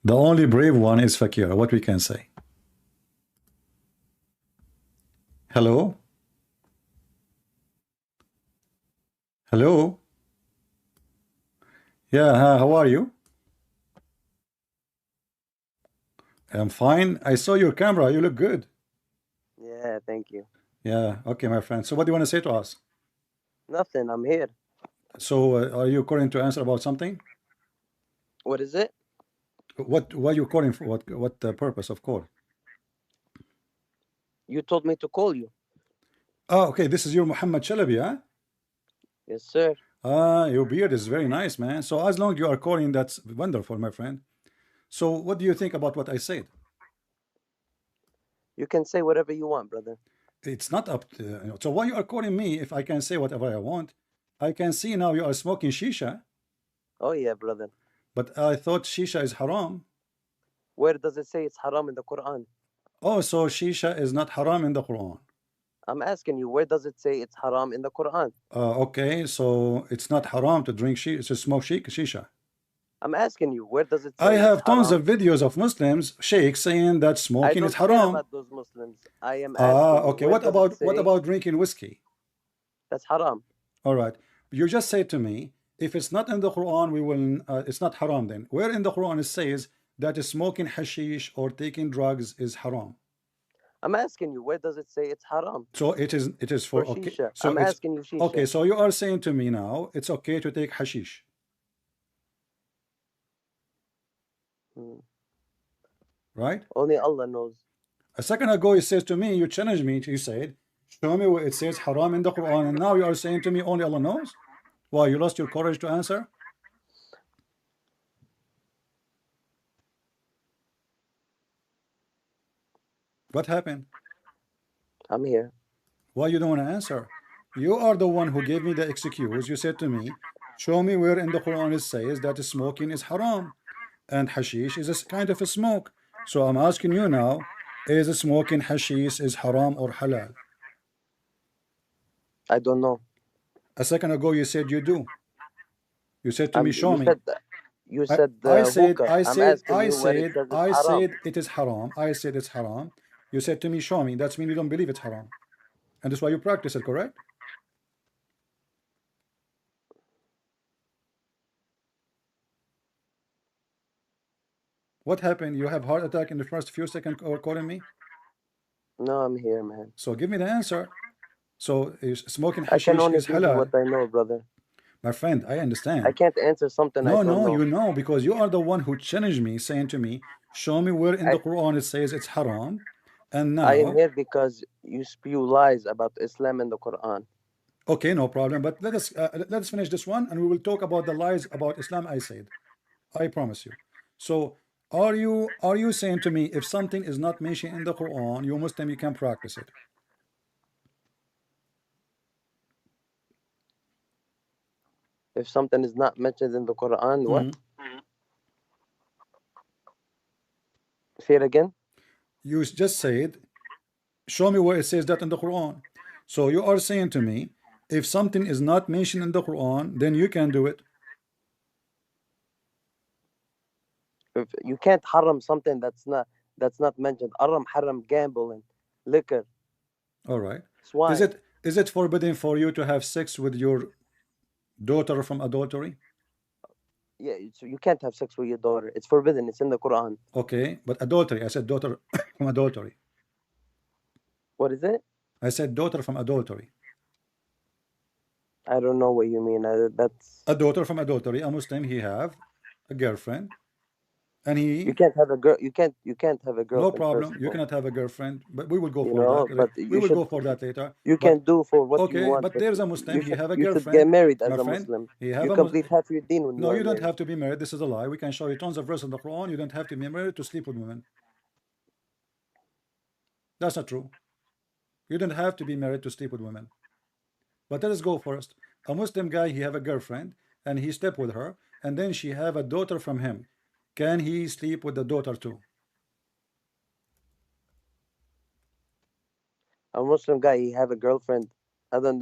The only brave one is Fakir. What we can say? Hello? Hello? Yeah, how are you? I'm fine. I saw your camera. You look good. Yeah, thank you. Yeah, okay, my friend. So what do you want to say to us? Nothing, I'm here. So are you calling to answer about something? What is it? What are you calling for? What purpose of call? You told me to call you. Oh, okay. This is your Muhammad Chalabi, huh? Yes, sir. Your beard is very nice, man. So as long you are calling, that's wonderful, my friend. So what do you think about what I said? You can say whatever you want, brother. It's not up to, so why you are calling me if I can say whatever I want? I can see now you are smoking shisha, Oh, yeah, brother. but I thought shisha is haram. Where does it say it's haram in the Quran? Oh, so shisha is not haram in the Quran. I'm asking you, where does it say it's haram in the Quran? Okay, so it's not haram to drink shisha, to smoke shisha. I'm asking you, where does it I say it's have tons haram? of videos of Muslims, sheikhs saying that I smoking is don't care haram. about those Muslims. I am asking you, Okay. where does it What say about drinking whiskey? that's haram? All right. You just say to me, if it's not in the Quran, we will. It's not haram. Then where in the Quran it says that smoking hashish or taking drugs is haram? I'm asking you, where does it say it's haram So it is. It is for for okay. shisha? So I'm it's asking you, okay. shisha. So you are saying to me now it's okay to take hashish, Hmm. right? Only Allah knows. A second ago you said to me, you challenged me. You said, show me where it says haram in the Quran, and now you are saying to me only Allah knows. Why you lost your courage to answer? What happened? I'm here. Why you don't want to answer? You are the one who gave me the excuse. You said to me, show me where in the Quran it says that smoking is haram and hashish is a kind of a smoke. So I'm asking you now, is smoking hashish is haram or halal? I don't know. A second ago you said you do. You said to me, show You me. said that. You said hookah. I'm asking you where it says it's I haram. said it is haram. I said it's haram. You said to me, show me. That's mean you don't believe it's haram. And that's why you practice it, correct? What happened? You have heart attack in the first few seconds calling me? No, I'm here, man. So give me the answer. So is smoking I can hashish only is give you what halal? I know, brother. My friend, I I understand. can't answer something I No, don't no, know. you know, because you are the one who challenged me, saying to me, show me where in I the Quran it says it's haram. And I am now, here because you spew lies about Islam in the Quran. okay, no problem. But let us finish this one, and we will talk about the lies about Islam. I said, I promise you. So, are you saying to me if something is not mentioned in the Quran, you Muslim, you can practice it? If something is not mentioned in the Quran, what? Mhm. Say it again. You just said, show me where it says that in the Quran. So you are saying to me, if something is not mentioned in the Quran, then you can do it. If you can't haram something that's not mentioned. Haram gambling, liquor, All right. Is swine. it forbidden for you to have sex with your daughter from adultery? Yeah, you can't have sex with your daughter. It's forbidden. It's in the Quran. Okay, but adultery. I said daughter from adultery. What is it? I said daughter from adultery. I don't know what you mean. That's A daughter from adultery. A Muslim. He have a girlfriend, and you he. can't have a girl. You can't have a No girlfriend. First problem. of You all, cannot have a girlfriend, but we will go for that. but We you will should. go for that later. You But can do for what you okay, want, but but there's a Muslim. you He should have a you should get girlfriend. married My as a friend. Muslim. He have You a Muslim. complete half your deen when you No, are you don't married. have to be married. This is a lie. We can show you tons of verses in the Quran. You don't have to be married to sleep with women. That's not true. You don't have to be married to sleep with women. But let us go first. A Muslim guy, he have a girlfriend, and he slept with her, and then she have a daughter from him. Can he sleep with the daughter too? A Muslim guy, he have a girlfriend. I don't.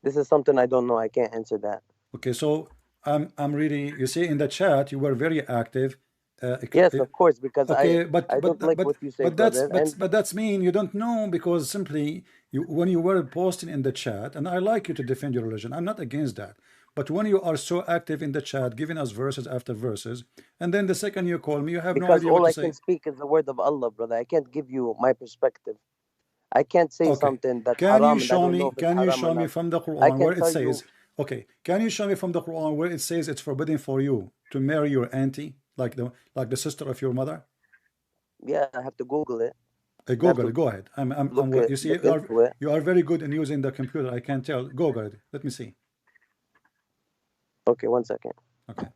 This is something I don't know. I can't answer that. Okay, so I'm really, you see in the chat you were very active Yes, of course, because Okay, I don't like what you say, brother. And but that's mean you don't know because simply you when you were posting in the chat, and I like you to defend your religion. I'm not against that. But when you are so active in the chat, giving us verses after verses, and then the second you call me, you have no because idea what all to I can say. speak is the word of Allah, brother. I can't give you my perspective. I can't say Okay. something that's Can you haram and I show don't know me, if it's can you haram or show me not. from the I Quran can where it tell you, says, okay, can you show me from the Quran where it says it's forbidden for you to marry your auntie, like the sister of your mother? yeah, I have to Google it. I have Google it. to Go ahead. You see, look into it. you are very good in using the computer. I can tell. Google it. Let me see. Okay, 1 second. Okay.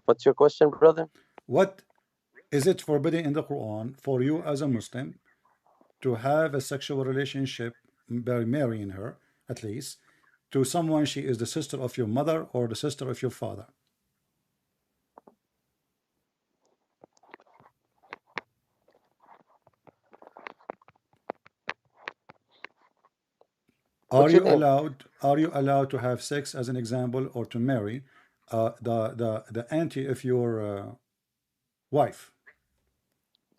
What's your question, brother? What is it forbidden in the Quran for you as a Muslim to have a sexual relationship by marrying her, at least, to someone she is the sister of your mother or the sister of your father? What's your name? Are you allowed to have sex as an example or to marry the auntie of your wife?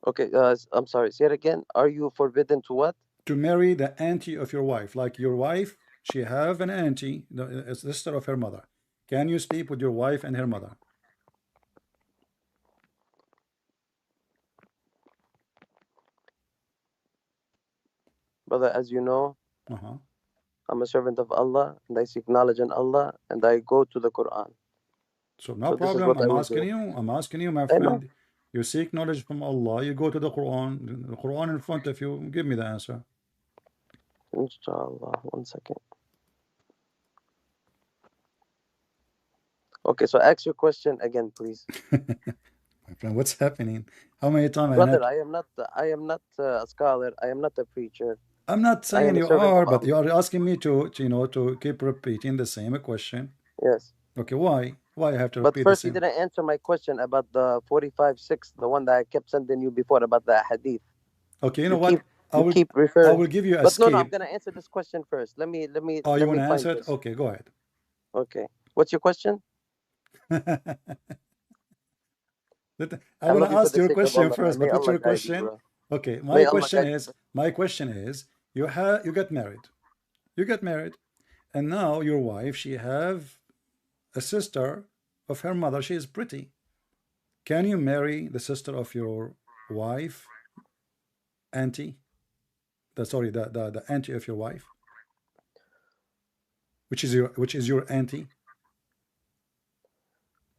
Okay, I'm sorry. Say it again. Are you forbidden to what? To marry the auntie of your wife, like your wife, she have an auntie, a sister of her mother. Can you sleep with your wife and her mother? Brother, as you know, Uh-huh. I'm a servant of Allah and I seek knowledge in Allah and I go to the Quran. So no So this is problem. what I will do. I'm asking you, my I know. friend. You seek knowledge from Allah. You go to the Quran in front of you. Give me the answer. Inshallah. 1 second. Okay, so ask your question again, please. My friend, what's happening? How many times I Brother, not? I am not a scholar. I am not a preacher. I'm not I saying am a you servant of are, but you Allah. are asking me to keep repeating the same question. Yes. Okay, why? Why I have to But repeat the first, you same? didn't answer my question about the 45:6, the one that I kept sending you before about the hadith. Okay, you know You what? keep you keep I referring. will give you a But no, no, I'm skip. gonna answer this question first. Oh, you Let want me to find answer it? this. Okay, go ahead. Okay. What's your question? I I want to love you for ask the your sake of question Allah, man. first, May but what's Allah your guide you, question? bro. Okay, May Allah guide you. my question is, you get married, and now your wife, she have a sister of her mother. She is pretty. Can you marry the sister of your wife, auntie? The auntie of your wife, which is your auntie.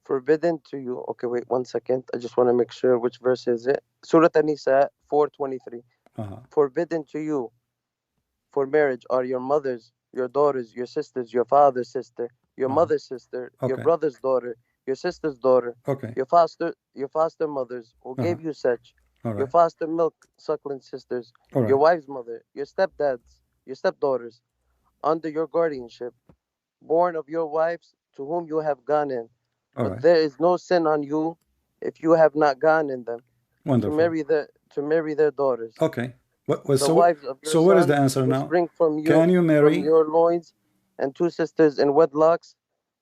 Forbidden to you. Okay, wait 1 second. I just want to make sure which verse is it. Surah An-Nisa 4:23. Uh-huh. Forbidden to you for marriage are your mothers, your daughters, your sisters, your father's sister, your Uh-huh. mother's sister, your Okay. brother's daughter, your sister's daughter, Okay. your foster mothers who Uh-huh. gave you such, All your right. foster milk suckling sisters, All your right. wife's mother, your stepdads, your stepdaughters, under your guardianship, born of your wives to whom you have gone in. All But right. there is no sin on you if you have not gone in them Wonderful. to marry their daughters, Okay. What the so wives of your so what is the sons answer who now? spring Can you from marry? your loins, and two sisters in wedlocks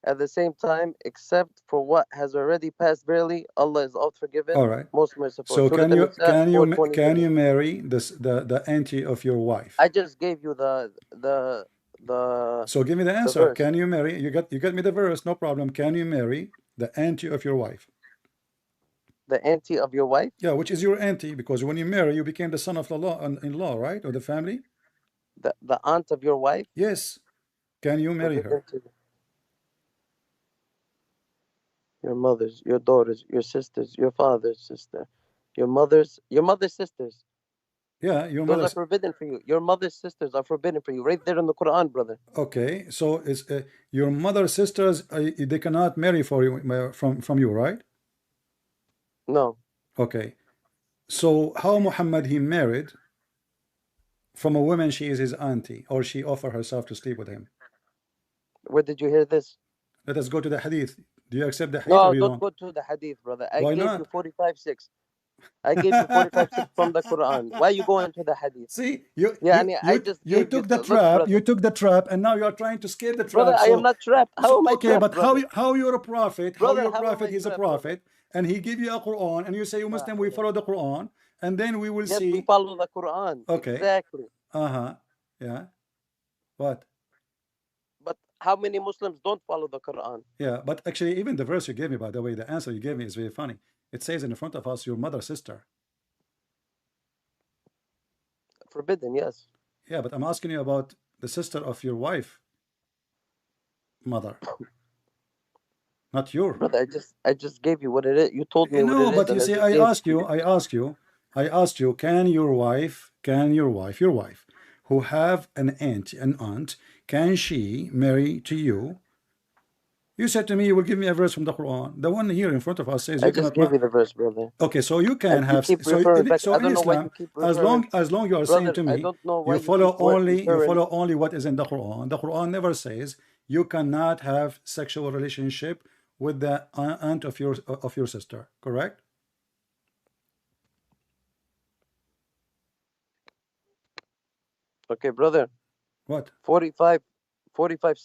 at the same time, except for what has already passed. Verily, Allah is all forgiven, All right. most merciful. So Surah An-Nisa 4:23. can you marry the auntie of your wife? I just gave you So give me the the answer. verse. Can you marry? You got me the verse, no problem. Can you marry the auntie of your wife? The auntie of your wife, Yeah, which is your auntie, because when you marry, you became the son of the law in law, right? Or the family? the aunt of your wife, Yes. Can you marry forbidden her? to your mothers, your daughters, your sisters, your father's sister, your mother's sisters. Yeah, your Those are mother's forbidden for you. Your mother's sisters are forbidden for you. Right there in the Quran, brother. okay. So is your mother's sisters they cannot marry for you from you, right? No. Okay. So how Muhammad he married from a woman she is his auntie or she offered herself to sleep with him? Where did you hear this? Let us go to the hadith. Do you accept the hadith or No, you don't don't? go to the hadith, brother. I Why gave you not? 45:6. I gave you 45:6 from the Quran. Why you going to the hadith? See, you Yeah, you and I you just you gave you. took the Look, trap. You brother. took the trap, and now you are trying to escape the Brother, trap. I am not trapped. How am I Okay, trapped, but brother? how you're a prophet? How Brother, you're a how am prophet? I He's a trapped, brother? prophet, and he give you a Quran, and you say you La Muslim. We hawla. follow the Quran, and then we will Yes, we see. follow the Quran. Okay. Exactly. Uh-huh. Yeah. What? But how many Muslims don't follow the Quran? Yeah. But actually, even the verse you gave me, by the way, the answer you gave me is very funny. It says in front of us, your mother, sister. Forbidden, yes. Yeah, but I'm asking you about the sister of your wife, mother, not your. Brother, I just gave you what it is. You told me You what know, it is, but and you I see, just gave it to you. I asked you, your wife, who have an aunt, can she marry to you? You said to me, you will give me a verse from the Quran. The one here in front of us says I you just cannot. gave you the verse, brother. Okay, so you can And you have. keep referring back. So I in don't know why Islam, you keep referring. as long you are saying Brother, to I me, don't know why you you keep referring. follow only what is in the Quran. The Quran never says you cannot have sexual relationship with the aunt of your sister. Correct? Okay, brother. What? 45, 45:6.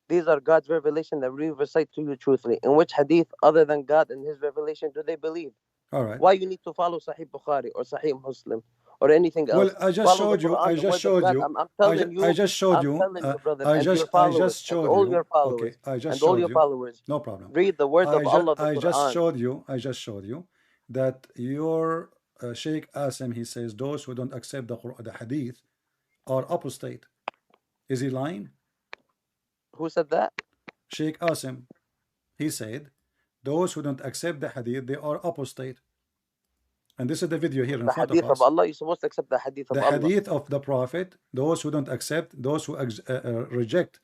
These are God's revelation that we recite to you truthfully. In which hadith other than God and His revelation do they believe? All right. Why you need to follow Sahih Bukhari or Sahih Muslim or anything Well, else? Follow the I Quran, the just word of showed God. you, I'm telling I you, just showed I'm you, telling you, brother, and your I followers just and showed all you. your Okay, followers I just and all showed your you. followers. No problem. Read the word of Allah, the Quran. I just showed you that your Sheikh Asim, he says those who don't accept the Hadith are apostate. Is he lying? Who said that? Sheikh Asim, he said those who don't accept the Hadith, they are apostate. And this is the video here in The front of hadith of us. Allah, you're supposed to accept the hadith of The Allah. Hadith of the Prophet, those who don't accept, those who reject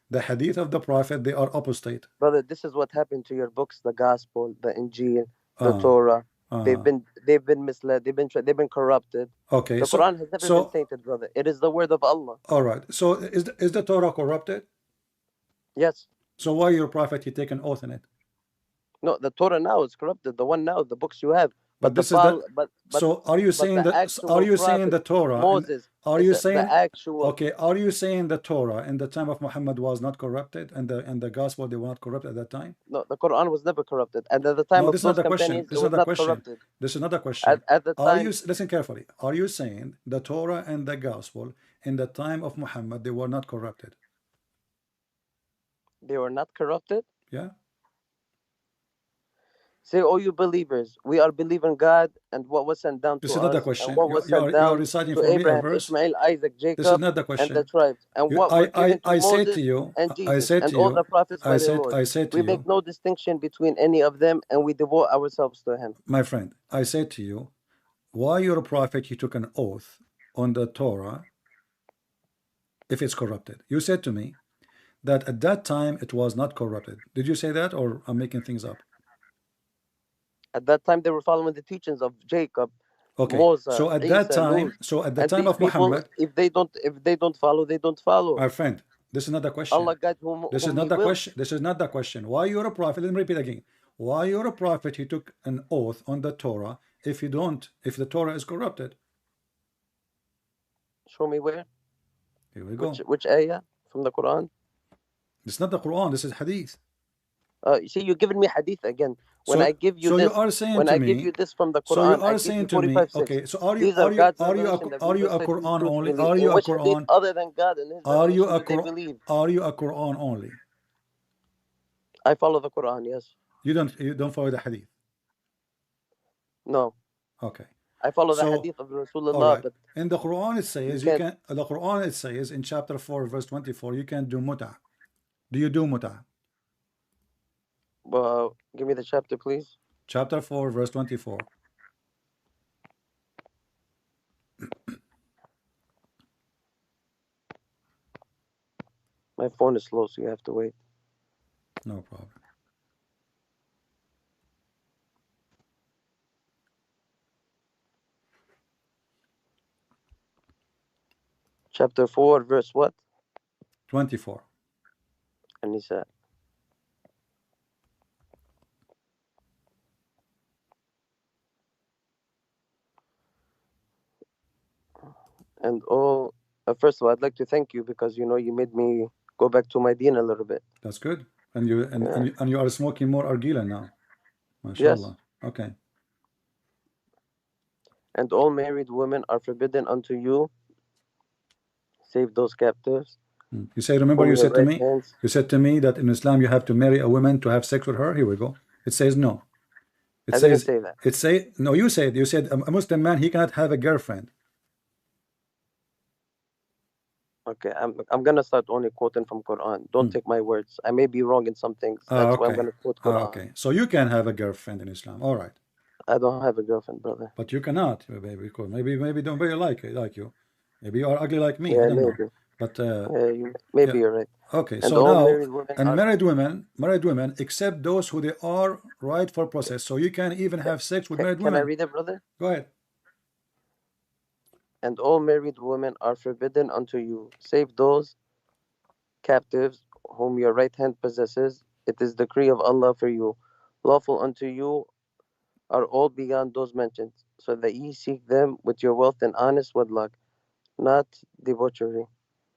the Hadith of the Prophet, they are apostate. Brother, this is what happened to your books, the Gospel, the Injil, the Uh, Torah. uh, They've been misled. They've been corrupted. okay, The Quran has never been tainted, brother. It is the word of Allah. all right. So is the Torah corrupted? Yes. So why your prophet he take an oath in it? No, the Torah now is corrupted. The one now, the books you have. But But the this is the. fall, So are you but saying the that? Are actual you saying prophet the Torah and Moses, are you listen, the saying? actual. Okay, are you saying the Torah in the time of Muhammad was not corrupted and the gospel they were not corrupted at that time? No, the Quran was never corrupted, and at the time No, of this is not those the question. companions, it This is not was the not question. corrupted. This is not the question. At the Are you time, listen carefully? Are you saying the Torah and the gospel in the time of Muhammad they were not corrupted? they were not corrupted. Yeah. Say, all you believers, we are believing God and what was sent down This to is not the us, and question. what was sent You are down reciting to for me a Abraham, verse. Ishmael, Isaac, This is Jacob, not the and the question. tribes, and what were given to I said to Moses you. and Jesus, and all the prophets by their Lord. I said to We make you, no distinction between any of them, and we devote ourselves to Him. my friend. I said to you, why your prophet he took an oath on the Torah if it's corrupted? You said to me that at that time it was not corrupted. Did you say that, or I'm making things up? At that time, they were following the teachings of Jacob, Okay. Moses, Isa, Nuh, So at the and time these of people, Muhammad, if they don't follow, they don't follow. my friend, this is not the question. Allah guide This is whom not He the wills. question. This is not the question. Why you're a prophet? Let me repeat again. Why you're a prophet? He took an oath on the Torah. If you don't, if the Torah is corrupted, Show me where. here we go. Which ayah from the Quran? This is not the Quran. This is Hadith. You see, you're giving me hadith again. When So, I give you so you this, are saying when to I give me. you this from the So you Quran, I are give you saying to me. 45:6. Okay. So These are God's revelation that we are you a recite to you Quran only? truthfully. In which hadith other than God and His revelation do they believe? Are you a Quran only? I follow the Quran, yes. You don't follow the Hadith. No. Okay. I follow the So, hadith of all Rasulullah, right. but In the Quran it you says can't. the Quran it says in chapter 4 verse 24 you can do muta. Do you do muta? Give me the chapter, please. Chapter 4 verse 24. My phone is slow, so you have to wait. No problem. Chapter 4, verse what? 24. And he said, And all, first of all, I'd like to thank you because you made me go back to my deen a little bit. That's good. And you and, Yeah. and, you, and you are smoking more argila now. Yes. MashaAllah. Okay. And all married women are forbidden unto you, save those captives, You say, remember whom you your said to right me, hands. you said to me that in Islam you have to marry a woman to have sex with her. Here we go. It says no. It I didn't says say that. no, you said a Muslim man he cannot have a girlfriend. Okay, I'm gonna start only quoting from Quran. Don't Hmm. take my words. I may be wrong in some things. That's why I'm Okay. gonna quote Quran. Okay. So you can have a girlfriend in Islam. All right. I don't have a girlfriend, brother. But you cannot, baby, because maybe don't very like you. Maybe you are ugly like me. I Yeah, don't know. maybe. But Yeah, yeah. maybe you're right. Okay. And So all now married women and are married women, except those who they are right for process. So you can even have sex with married Can I women. read it, brother? Go ahead. And all married women are forbidden unto you, save those captives whom your right hand possesses. It is the decree of Allah for you. Lawful unto you are all beyond those mentioned, so that ye seek them with your wealth and honest wedlock, not debauchery.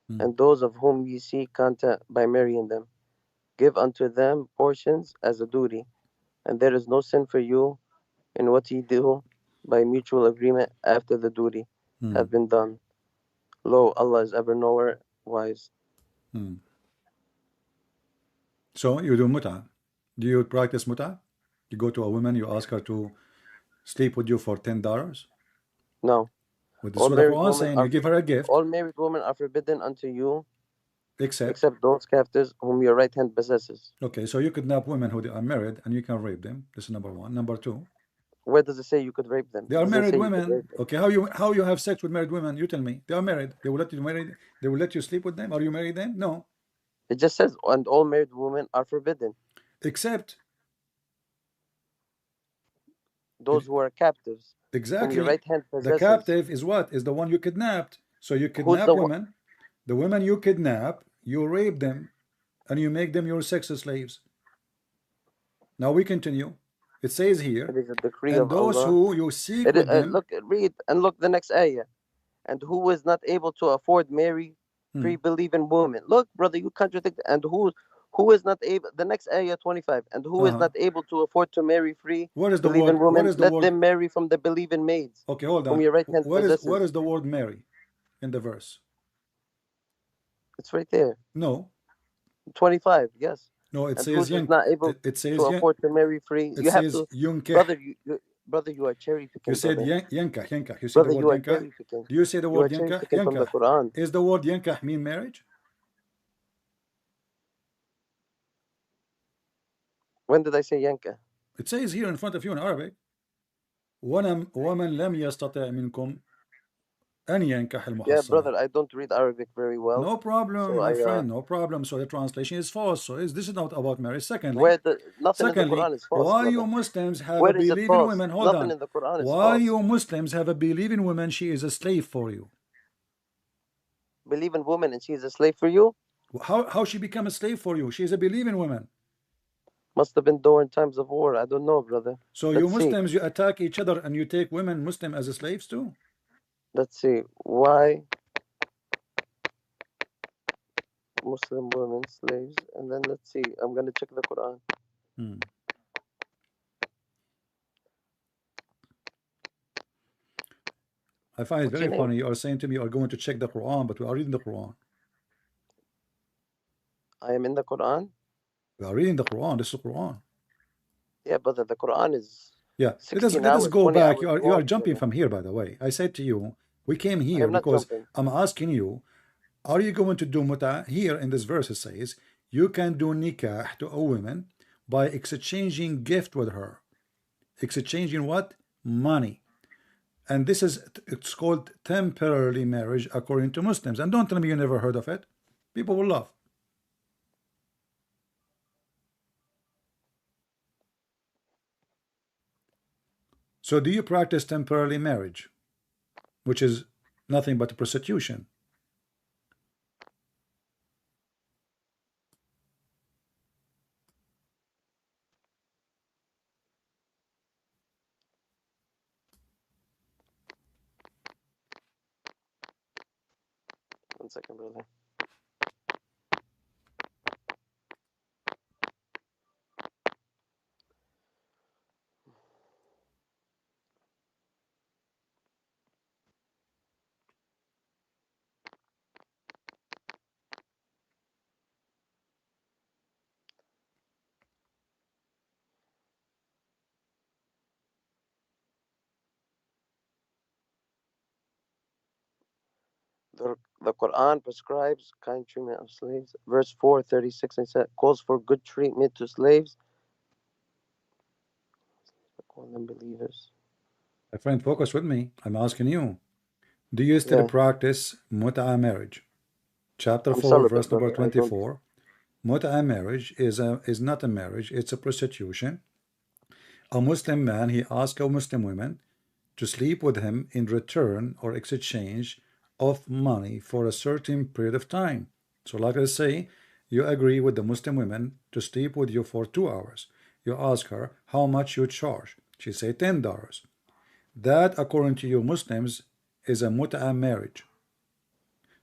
Hmm. And those of whom ye seek content by marrying them, give unto them portions as a duty, and there is no sin for you in what ye do by mutual agreement after the duty Hmm. have been done. Lo, Allah is ever knower, wise. Hmm. So you do muta. Do you practice muta? You go to a woman, you ask her to sleep with you for $10. No, With this all what the married Quran women saying, are you give her a gift, all married women are forbidden unto you, except except those captives whom your right hand possesses. okay, so you kidnap women who they are married and you can rape them. This is number one. Number two, Where does it say you could rape them? they It are doesn't married say you could women. rape them. Okay, how you have sex with married women? You tell me. They are married. They will let you marry. They will let you sleep with them. Are you married them? No. It just says, and all married women are forbidden. Except Those who are captives, whom your exactly right hand the possesses. captive is what? Is the one you kidnapped. So you Who's kidnap the one? women. The women you kidnap, you rape them, and you make them your sex slaves. Now we continue. It says here, It is a decree and of those Allah. who you seek with them. Look, read and look the next ayah. And who is not able to afford marry Hmm, free believing women. Look, brother, you contradict. And who is not able? The next ayah 25. And who is uh-huh. not able to afford to marry free What is the believing word? What women? is the Let word? them marry from the believing maids, Okay, hold whom on. your right hand What possesses. is the word Mary in the verse? It's right there. No, 25. Yes. no. It And says who's is yank. not able It to says yank. afford to marry free? It You have says to, yunkeh. brother. Brother, you are cherry You picking, said brother. yankah, yankah. You say the Brother, word you are yankah. cherry picking. Do you say the You word are cherry yankah? picking from the Yankah. Quran. Is the word yankah mean marriage? When did I say yanka? It says here in front of you in Arabic. ومن لم يستطع منكم أن ينكح Yeah, المحصنات. brother, I don't read Arabic very well, No problem, so my I friend, no problem. So the translation is false. So this is not about marriage. where the nothing in the Secondly, Quran is false, why you brother. Muslims have a Where is it believing false? woman? Hold Nothing on. in the Quran is Why false. you Muslims have a believing woman? She is a slave for you. Believe in woman and she is a slave for you? How she become a slave for you? She is a believing woman. Must have been during times of war. I don't know, brother. So you Let's see. Muslims, you attack each other and you take women Muslim as slaves too. Let's see. Why Muslim women slaves? And then let's see. I'm gonna check the Quran. Hmm. I find it What's your very name? funny. You are saying to me you are going to check the Quran, but we are reading the Quran. I am in the Quran. We are reading the Quran. This is the Quran. Yeah, brother. The Quran is Yeah, let us 16 let us hours, go 20 back. hours You are long, jumping brother. from here, by the way. I said to you, we came I here am not because jumping. I'm asking you, are you going to do muta? Here in this verse it says you can do nikah to a woman by exchanging gift with her. Exchanging what? Money. And this is it's called temporary marriage according to Muslims. And don't tell me you never heard of it. People will laugh. So do you practice temporary marriage, which is nothing but prostitution? One second, brother. The Quran prescribes kind treatment of slaves. Verse 4:36 and said calls for good treatment to slaves. Call them believers. My friend, focus with me. I'm asking you. Do you still Yeah, practice mut'a marriage? Chapter I'm 4, celibate, verse number brother. I don't. 24. Mut'a marriage is not a marriage, it's a prostitution. A Muslim man, he asks a Muslim woman to sleep with him in return or exchange of money for a certain period of time. So like I say, you agree with the Muslim woman to sleep with you for 2 hours. You ask her how much you charge. She say $10. That, according to you Muslims, is a mut'a marriage.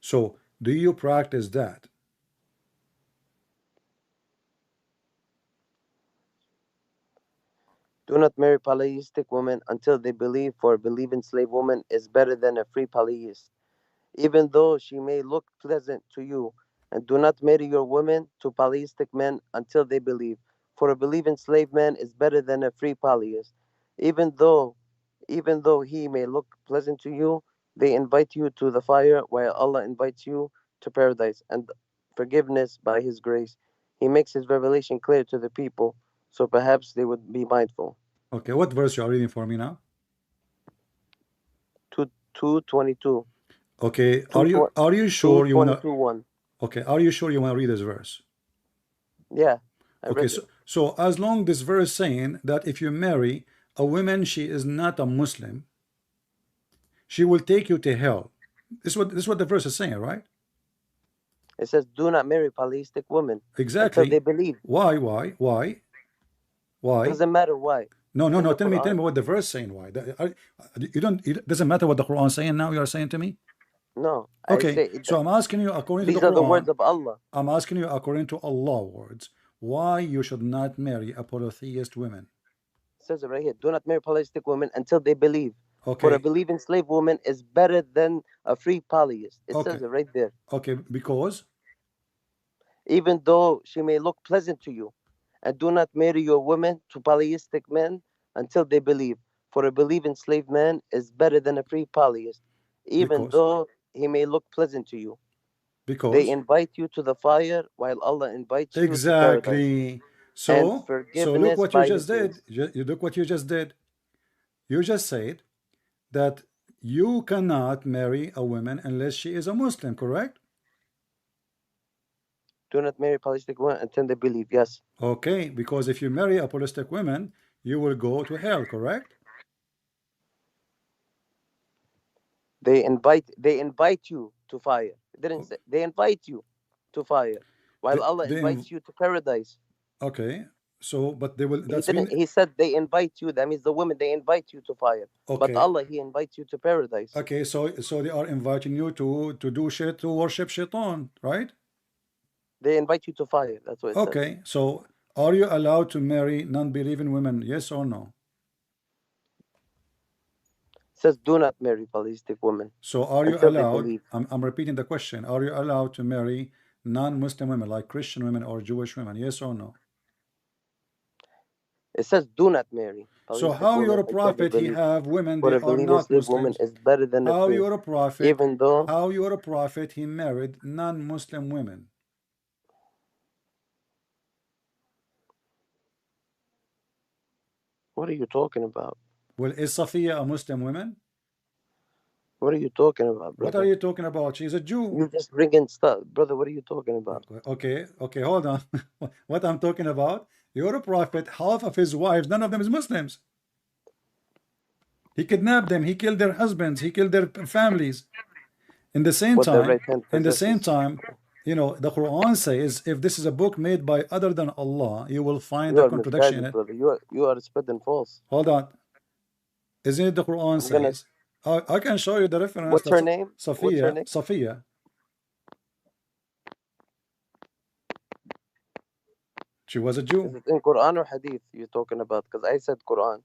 So do you practice that? Do not marry polytheistic women until they believe, for a believing slave woman is better than a free polytheist, even though she may look pleasant to you. And do not marry your women to polytheistic men until they believe, for a believing slave man is better than a free polytheist, even though he may look pleasant to you. They invite you to the fire, while Allah invites you to paradise and forgiveness by His grace. He makes His revelation clear to the people, so perhaps they would be mindful. Okay, what verse you are reading for me now? 222. Okay, 2 are you sure you wanna 222 1. okay, are you sure you wanna read this verse? Yeah, I Okay, read so it. so as long this verse saying that if you marry a woman she is not a Muslim, she will take you to hell. This is what the verse is saying, right? It says, do not marry polytheistic women until they Exactly. believe. Why? Doesn't matter why. No, It's no, in no. the Tell me Quran. what the verse saying. Why? You don't. It doesn't matter what the Quran is saying now. You are saying to me. No, I Okay, say so I'm asking you according to the these are the words Quran. of Allah. I'm asking you according to Allah words. Why you should not marry a polytheist woman? It says it right here. Do not marry polytheistic women until they believe. For a Okay, believing slave woman is better than a free polytheist. It okay, says it right there. okay. Because Even though she may look pleasant to you. And do not marry your women to polytheistic men until they believe. For a believing slave man is better than a free polytheist, even because though he may look pleasant to you. They because invite you to the fire, while Allah invites you to paradise exactly. and So look forgiveness what you by His just did. grace. You look what you just did. You just said that you cannot marry a woman unless she is a Muslim, correct? Do not marry polytheistic women until they believe. Yes, Okay, because if you marry a polytheistic woman, you will go to hell, correct? they invite you to fire. It didn't O- say they invite you to fire, while The, Allah the, inv- invites you to paradise. okay, so but they will. He That's didn't. mean He said they invite you. That means the women they invite you to fire, but okay, Allah He invites you to paradise. okay. So they are inviting you to do shit to worship shaitan, right? They invite you to fire. That's what it says. Okay, so are you allowed to marry non-believing women? Yes or no? It says do not marry polytheistic women So are you until they allowed? believe. I'm repeating the question. Are you allowed to marry non-Muslim women like Christian women or Jewish women? Yes or no? It says do not marry So polytheistic how women your until they prophet he believe. have women For they a are believing not slave woman Muslims? is better than a How free, your prophet even though. how your prophet he married non-Muslim women? What are you talking about? Well, is Safiya a Muslim woman? What are you talking about, What are brother? you talking about? She's a Jew. You just bringing stuff, brother. What are you talking about? Okay, okay, hold on. What I'm talking about, your prophet, half of his wives, none of them is Muslims. He kidnapped them, he killed their husbands, he killed their families. In the same What the time, right hand in the same possesses. time, the Quran says if this is a book made by other than Allah, you will find You a are contradiction in misguided, it. brother. You are spreading false. Hold on. Isn't it the Quran I'm gonna. says? I can show you the reference What's that her name? What's her Safiya, name? Safiya, She was a Is Jew. it in Quran or Hadith you're talking about? Because I said Quran.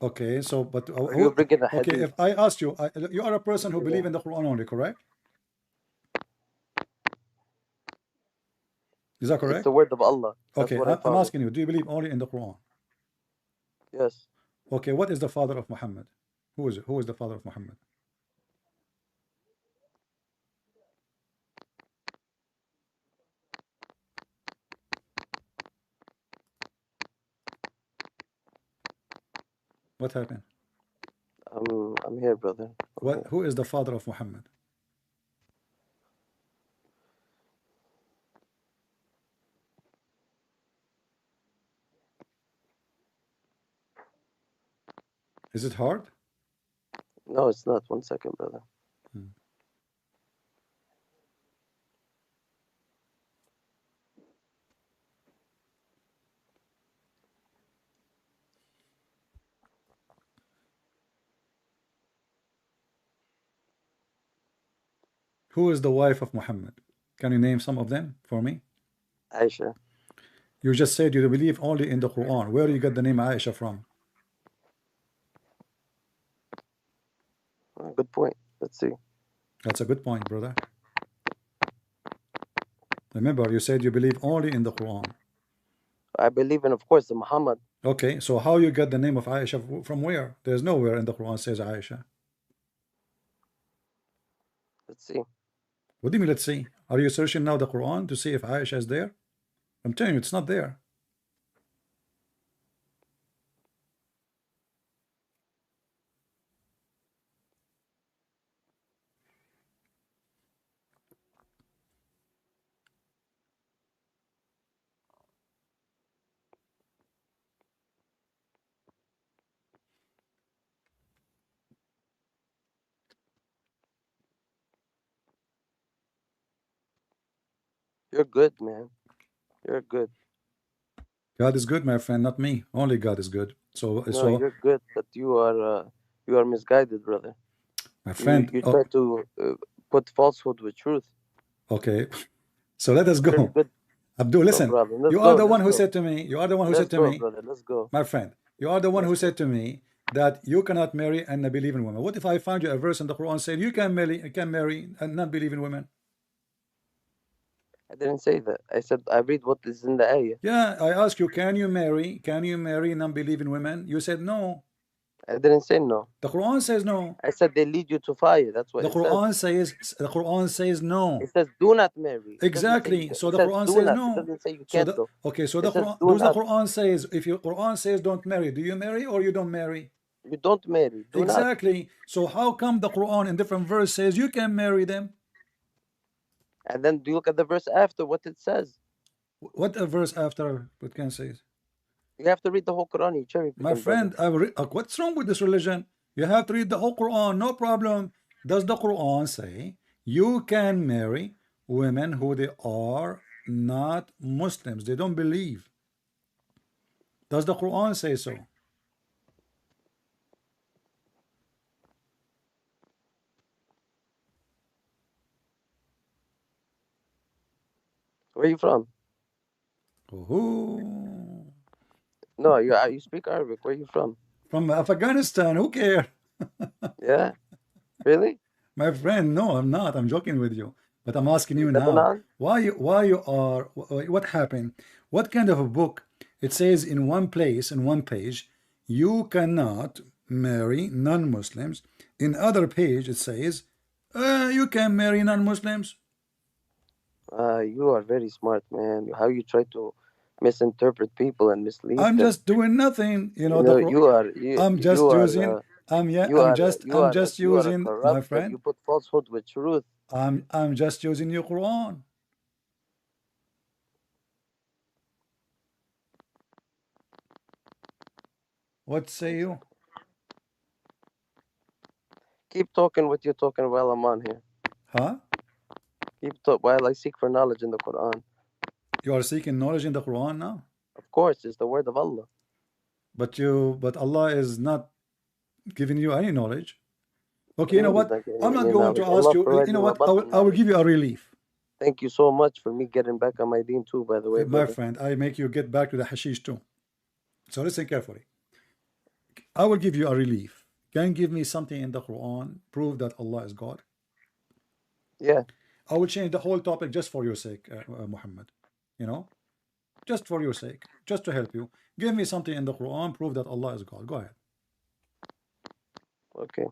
Okay, so but Or you bring in a okay, Hadith. if I asked you, you are a person who believe in the Quran only, correct? Is that It's the correct? word of Allah. That's Okay, what I I'm follow. asking you, do you believe only in the Quran? Yes. Okay, what is the father of Muhammad? Who is it? Who is the father of Muhammad? What happened? I'm here, brother. I'm What? here. Who is the father of Muhammad? Is it hard? No, it's not. 1 second, brother. Hmm. Who is the wife of Muhammad? Can you name some of them for me? Aisha. You just said you believe only in the Quran. Where you got the name Aisha from? Oh, good point. Let's see. That's a good point, brother. Remember, you said you believe only in the Quran. I believe in, of course, the Muhammad. Okay, so how you get the name of Aisha from where? There's nowhere in the Quran says Aisha. Let's see. What do you mean, let's see? Are you searching now the Quran to see if Aisha is there? I'm telling you, it's not there. You're good, man. You're good. God is good, my friend, not me. Only God is good. No, you're good, but you are misguided, brother. My You friend, you try to put falsehood with truth. okay. So let us Very go. good. Abdul, No listen. problem. Let's You are go. the Let's one who go. said to me, you are the one who said Let's to go, me, brother. Let's go. my friend, you are the one Let's who go. said to me that you cannot marry and not believe in women. What if I find you a verse in the Quran saying you can marry and not believe in women? I didn't say that. I said I read what is in the ayah. Yeah, I ask you, can you marry non-believe in women? You said no. I didn't say no. The Quran says no. I said they lead you to fire. That's what The it says. Quran says no. It says do not marry. It doesn't say you Exactly. can. So It the says Quran do says not. It no. doesn't say you So can't the though. okay, so It the says Quran do does the not. Quran says if your Quran says don't marry, do you marry or you don't marry? You don't marry. Do not. Exactly. So how come the Quran in different verse says you can marry them? And then you look at the verse after what it says. What a verse after what can says? You have to read the whole Quran. You cherry My picking, brother. friend, what's wrong with this religion? You have to read the whole Quran, no problem. Does the Quran say you can marry women who they are not Muslims? They don't believe. Does the Quran say so? Where are you from? Who? No, you speak Arabic. Where are you from? From Afghanistan, who cares? Yeah, really? My friend, no, I'm not. I'm joking with you. But I'm asking you now, Lebanon? why you are, what happened? What kind of a book? It says in one place, in one page, you cannot marry non-Muslims. In other page, it says, you can marry non-Muslims. You are very smart, man. How you try to misinterpret people and mislead I'm them. just doing nothing. You You know, know, you are I'm just using, I'm just you are a using, my corrupt and friend, you put falsehood with truth. I'm just using your Quran. What say 1 second. you? Keep talking what you're talking while I'm on here. Huh? Keep talk while I seek for knowledge in the Quran. You are seeking knowledge in the Quran now? Of course, it's the word of Allah. But Allah is not giving you any knowledge. What Okay, do you you know mean he's what? not giving I'm you not any going to knowledge? ask Allah you. You provides know you what? abundant I will knowledge. give you a relief. Thank you so much for me getting back on my deen too, by the way, My brother. friend, I make you get back to the hashish too. So listen carefully. I will give you a relief. Can you give me something in the Quran prove that Allah is God? Yeah. I will change the whole topic just for your sake, Muhammad. You know, just for your sake, just to help you. Give me something in the Quran prove that Allah is God. Go ahead. Okay.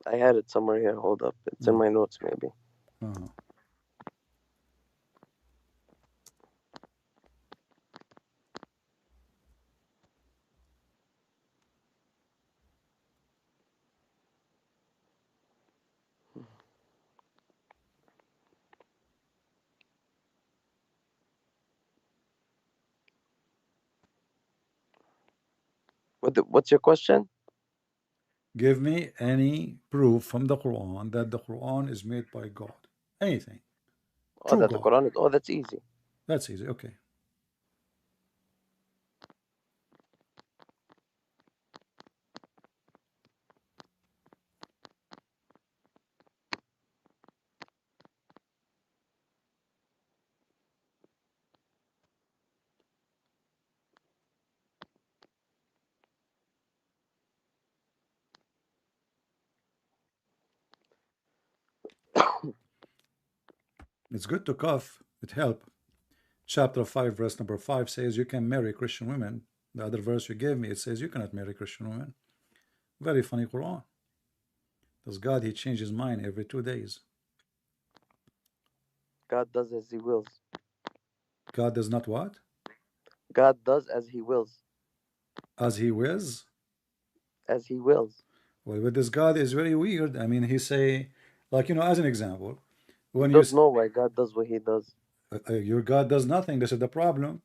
I had it somewhere here. Hold up. It's in Mm. my notes, maybe. Uh-huh. What's your question? Give me any proof from the Quran that the Quran is made by God. Anything. Oh, True that the God. Quran is. Oh, that's easy. That's easy. Okay. It's good to cough. It help. Chapter 5, verse number 5 says you can marry Christian women. The other verse you gave me, it says you cannot marry Christian women. Very funny Quran. Does God, he changed his mind every 2 days. God does as He wills. God does not what? God does as He wills. As he wills. As He wills. Well, with this God is very weird. I mean, he say, like, as an example, You when you, don't know why God does what He does. your God does nothing. This is the problem.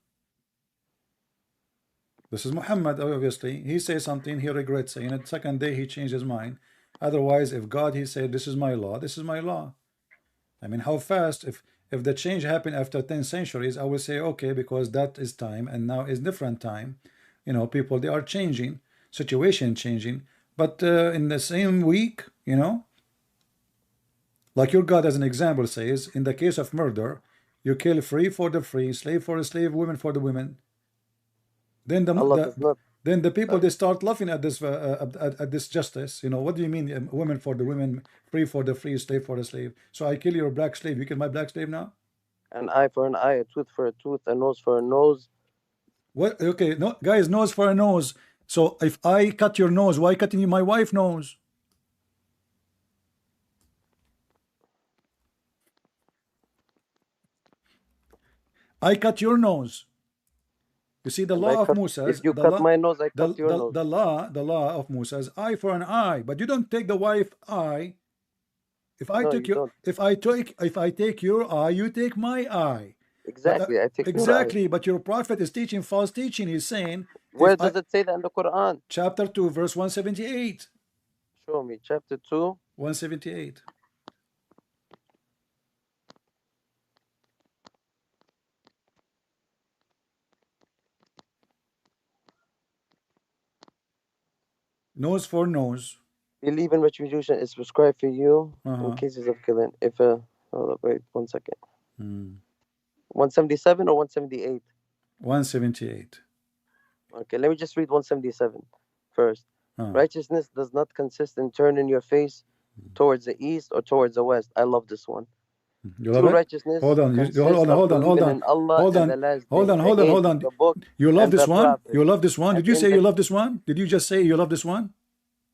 This is Muhammad, obviously. He says something, he regrets saying it. Second day, he changed his mind. Otherwise, if God, he said, this is my law, this is my law. I mean, how fast, if the change happened after 10 centuries, I will say, okay, because that is time and now is different time. People, they are changing, situation changing. But in the same week, like your God, as an example, says, in the case of murder, you kill free for the free, slave for the slave, women for the women. Then Allah does not. then the people, Sorry. they start laughing at this at this justice. What do you mean, women for the women, free for the free, slave for the slave? So I kill your black slave, you kill my black slave now? An eye for an eye, a tooth for a tooth, a nose for a nose. What? Okay, no, guys, nose for a nose. So if I cut your nose, why cutting my wife nose? I cut your nose. You see, the And I law of cut. If Moses, you cut my nose, I cut your nose. the law of Moses, eye for an eye. But you don't take the wife eye. No, you don't. If I take your eye, you take my eye. But Exactly. I take your eye. exactly, but your prophet is teaching false teaching. He's saying, if Where I does it say that in the Quran? chapter 2, verse 178. Show me. Chapter 2. 178. Nose for nose. Believe in retribution is prescribed for you in Uh-huh. cases of killing. If a hold up, wait 1 second. Hmm. 177 or 178? 178. Okay, let me just read 177 first. Uh. Righteousness does not consist in turning your face towards the east or towards the west. I love this one. You love True it? righteousness Hold on. consists of Hold believing on. in Allah Hold and on. the last Hold day, on. the Hold on. Hold angels, on. the book, You love and this the one? prophet. You love this one? And Did you say in you the love this one? Did you just say you love this one?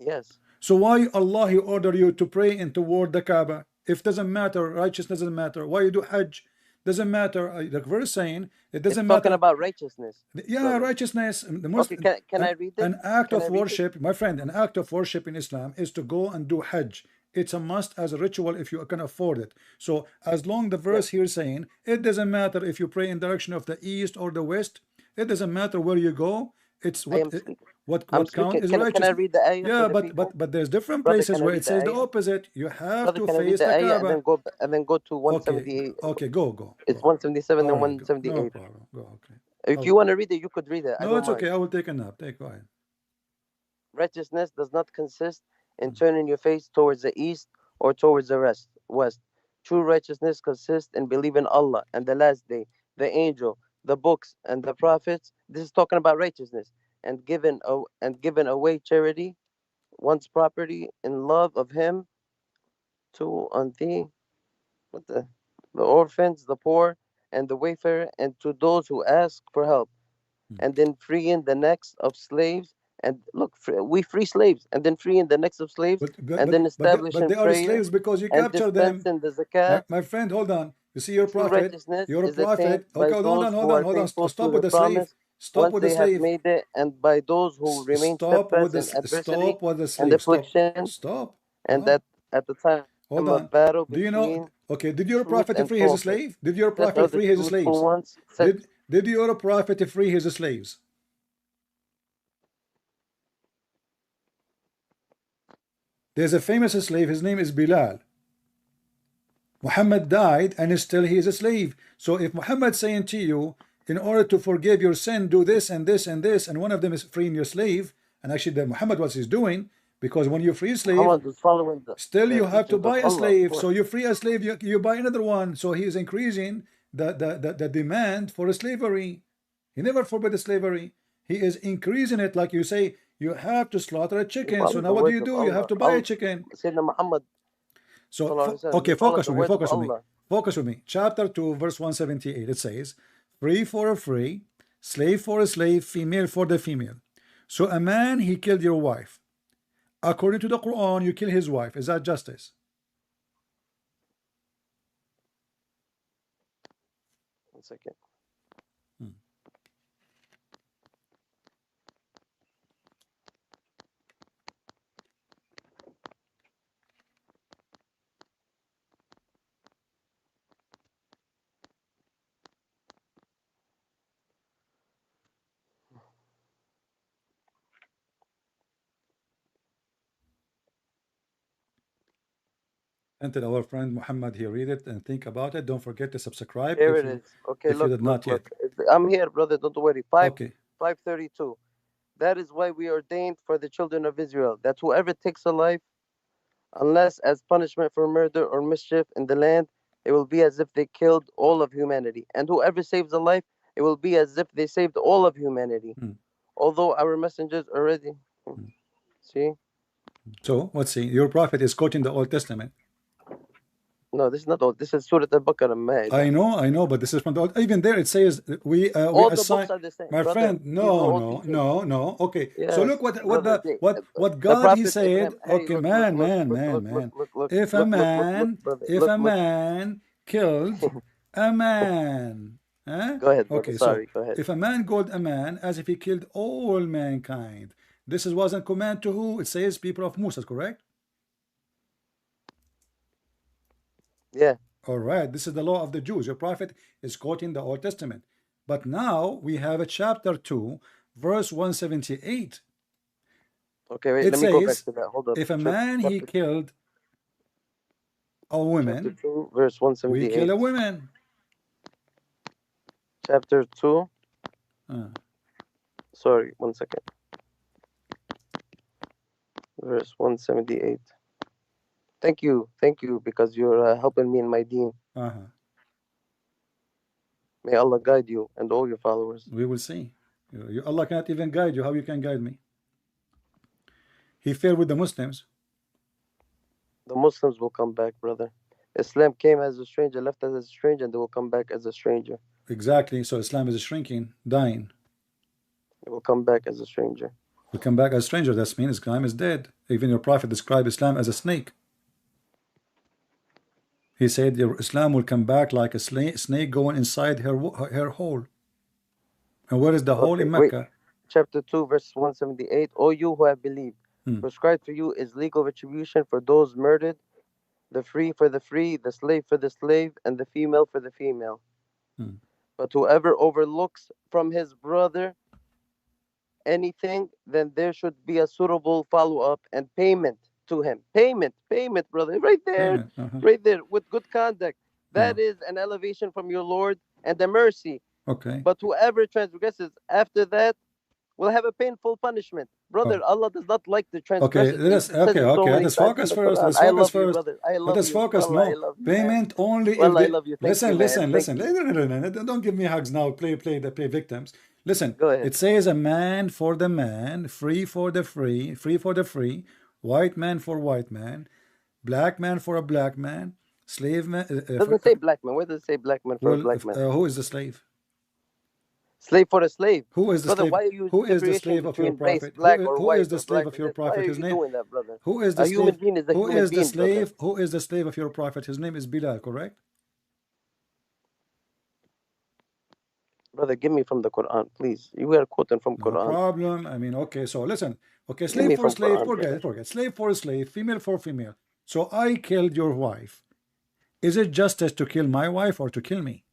yes, So why Allah he order you to pray and toward the Kaaba? If doesn't matter, righteousness doesn't matter. Why you do Hajj? Doesn't matter. The verse saying it it's doesn't talking matter. about righteousness, Yeah, brother. righteousness. The Okay, Muslim, can I read it? an act Can I of read it? worship, my friend. An act of worship in Islam is to go and do Hajj. It's a must as a ritual if you can afford it. So as long the Yes, verse here saying it doesn't matter if you pray in direction of the east or the west. It doesn't matter where you go. It's I what am speaking. I'm what count speaking. is Can I righteousness. read the ayah for Yeah, the people? but there's different Brother, places can I where it read the says the ayah? opposite. You have Brother, to can I read face the the ayah Kaaba. and then go to Okay, 178? okay, go, It's go. 177 All and right, go. No 178. problem. Go, okay. If I'll, you want to read it, you could read it. I no, don't it's mind. okay. I will take a nap. Take, go ahead. Righteousness does not consist in turning your face towards the east or towards the west. True righteousness consists in believing Allah and the last day, the angel, the books, and the prophets. This is talking about righteousness and giving away charity, one's property in love of Him to on thee, what the orphans, the poor, and the wayfarer, and to those who ask for help, and then freeing the necks of slaves. And look, we free slaves, and then freeing the necks of slaves, and then But establishing they are prayer slaves because you and capture them. dispensing the zakat. My friend, hold on. You see True righteousness your is attained prophet. by Okay, hold on, those hold who on, are hold on. faithful to Stop the with the slave. promise Stop once with the they have slave. made it, and by those who remain Stop with steadfast the in adversity stop with the and slave. Stop. affliction, Stop. and Stop. that at the time Hold of on. battle Do you know? between Okay, did your truth prophet and free his falsehood. slave? Did your Such prophet are the free his truthful slaves? ones. Such Did your prophet free his slaves? There's a famous slave. His name is Bilal. Muhammad died and still he is a slave. So if Muhammad saying to you, in order to forgive your sin, do this and this and this, and one of them is freeing your slave, and actually that Muhammad what he's doing, because when you free a slave, Muhammad was following still the you have to teachings of buy a Allah, of slave. So course. you free a slave, you buy another one. So he is increasing the demand for slavery. He never forbid the slavery. He is increasing it, like you say, you have to slaughter a We chicken. So follow now the what words of do? You have Allah. to buy a chicken. Sayyidina Muhammad, So, sallallahu alaihi wasallam, we okay, follow focus the with me, words of focus with me, Allah. focus with me. Chapter 2, verse 178, it says, free for a free, slave for a slave, female for the female. So a man, he killed your wife. According to the Quran, you kill his wife. Is that justice? One second. Until our friend Muhammad here read it and think about it. Don't forget to subscribe Here it is. Okay, if you look, did look, not look. yet. I'm here, brother. Don't worry. 5 Okay. 532. That is why we ordained for the children of Israel that whoever takes a life, unless as punishment for murder or mischief in the land, it will be as if they killed all of humanity. And whoever saves a life, it will be as if they saved all of humanity. Hmm. Although our messengers already. See? So let's see. Your prophet is quoting the Old Testament. No, this is not all. This is Surah Al-Baqarah, Ma'idah. I know, but this is from the Old. Even there, it says we All the books assign. are the same, My brother. friend, These were no, all no, teachings. no, no. Okay, so Yes, look brother. what The God he Prophet Ibrahim. said. Hey, Okay, man. If a man, brother. if a man killed a man, huh? Go ahead, brother. Okay, so Sorry. Go ahead. if a man killed a man as if he killed all mankind, this is wasn't command to who? It says people of Musa, correct? Yeah. All right, this is the law of the Jews. Your prophet is quoting the Old Testament. But now we have a chapter 2, verse 178. Okay, wait. It Let me go back says, to that. Hold up. if a man he Chapter killed a chapter woman, 2, verse we kill 178. a woman. Chapter 2. Uh, Sorry, 1 second. Verse 178. Thank you, because you're helping me in my deen. uh-huh. May Allah guide you and all your followers. We will see. Allah cannot even guide you. How you can guide me? He failed with the Muslims. The Muslims will come back, brother. Islam came as a stranger, left as a stranger, and they will come back as a stranger. Exactly. So Islam is shrinking, dying. It will come back as a stranger. We come back as stranger. That means Islam is dead. Even your prophet described Islam as a snake. He said your Islam will come back like a snake going inside her hole. And where is the hole? Okay, In wait. Mecca. Chapter 2, verse 178. O you who have believed, Hmm. prescribed for you is legal retribution for those murdered, the free for the free, the slave for the slave, and the female for the female. Hmm. But whoever overlooks from his brother anything, then there should be a suitable follow up and payment to him. Payment, brother. Payment. Right there, with good conduct. That is an elevation from your Lord and a mercy. Okay. But whoever transgresses after that will have a painful punishment. Brother, Oh, Allah does not like the okay. transgression. Let us. It says Okay, it so okay. Let many us times in focus the first. Quran. Let's I focus love you, first. brother. I Let love us you. focus. Wallah, I No love you, man. payment only if Wallah, I the. love you. Thank you, Listen, man. listen, Thank listen. you. Don't give me hugs now. Play victims. Listen. Go ahead. It says a man for the man, free for the free, free for the free, white man for white man, black man for a black man, slave man. Doesn't say black man. Where does it say black man for a Well, black man? who is the slave? Slave for a slave. Who is the Brother, slave? why are you Who is the differentiating slave of your between race, prophet? black or Who is white the or slave black of or your this? Why prophet? are His you name. doing that, brother? Who is the A human slave? being is a Who human is the being, brother. slave? Who is the slave of your prophet? His name is Bilal, correct? Brother, give me from the Quran, please. You are quoting from No Quran. problem. I mean, okay, so listen. Okay, Give slave me for from slave, Quran, forget brother. it, forget. Slave for slave, female for female. So I killed your wife. Is it justice to kill my wife or to kill me?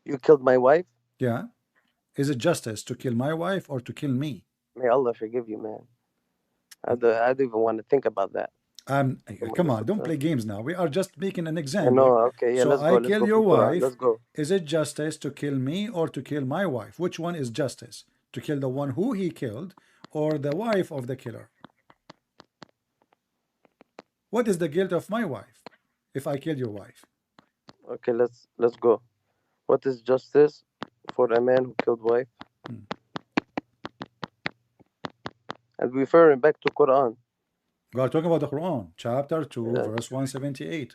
You killed my wife. Yeah. Is it justice to kill my wife or to kill me? May Allah forgive you, man. I don't even want to think about that. Come on, don't play games now. We are just making an I example. know. Okay, yeah, So let's go. I Let's kill go your from Quran. wife. Let's go. Is it justice to kill me or to kill my wife? Which one is justice? To kill the one who he killed or the wife of the killer? What is the guilt of my wife if I kill your wife? Okay, let's go. What is justice for a man who killed wife? Hmm. And referring back to Quran. We are talking about the Quran, chapter 2, Uh, verse 178.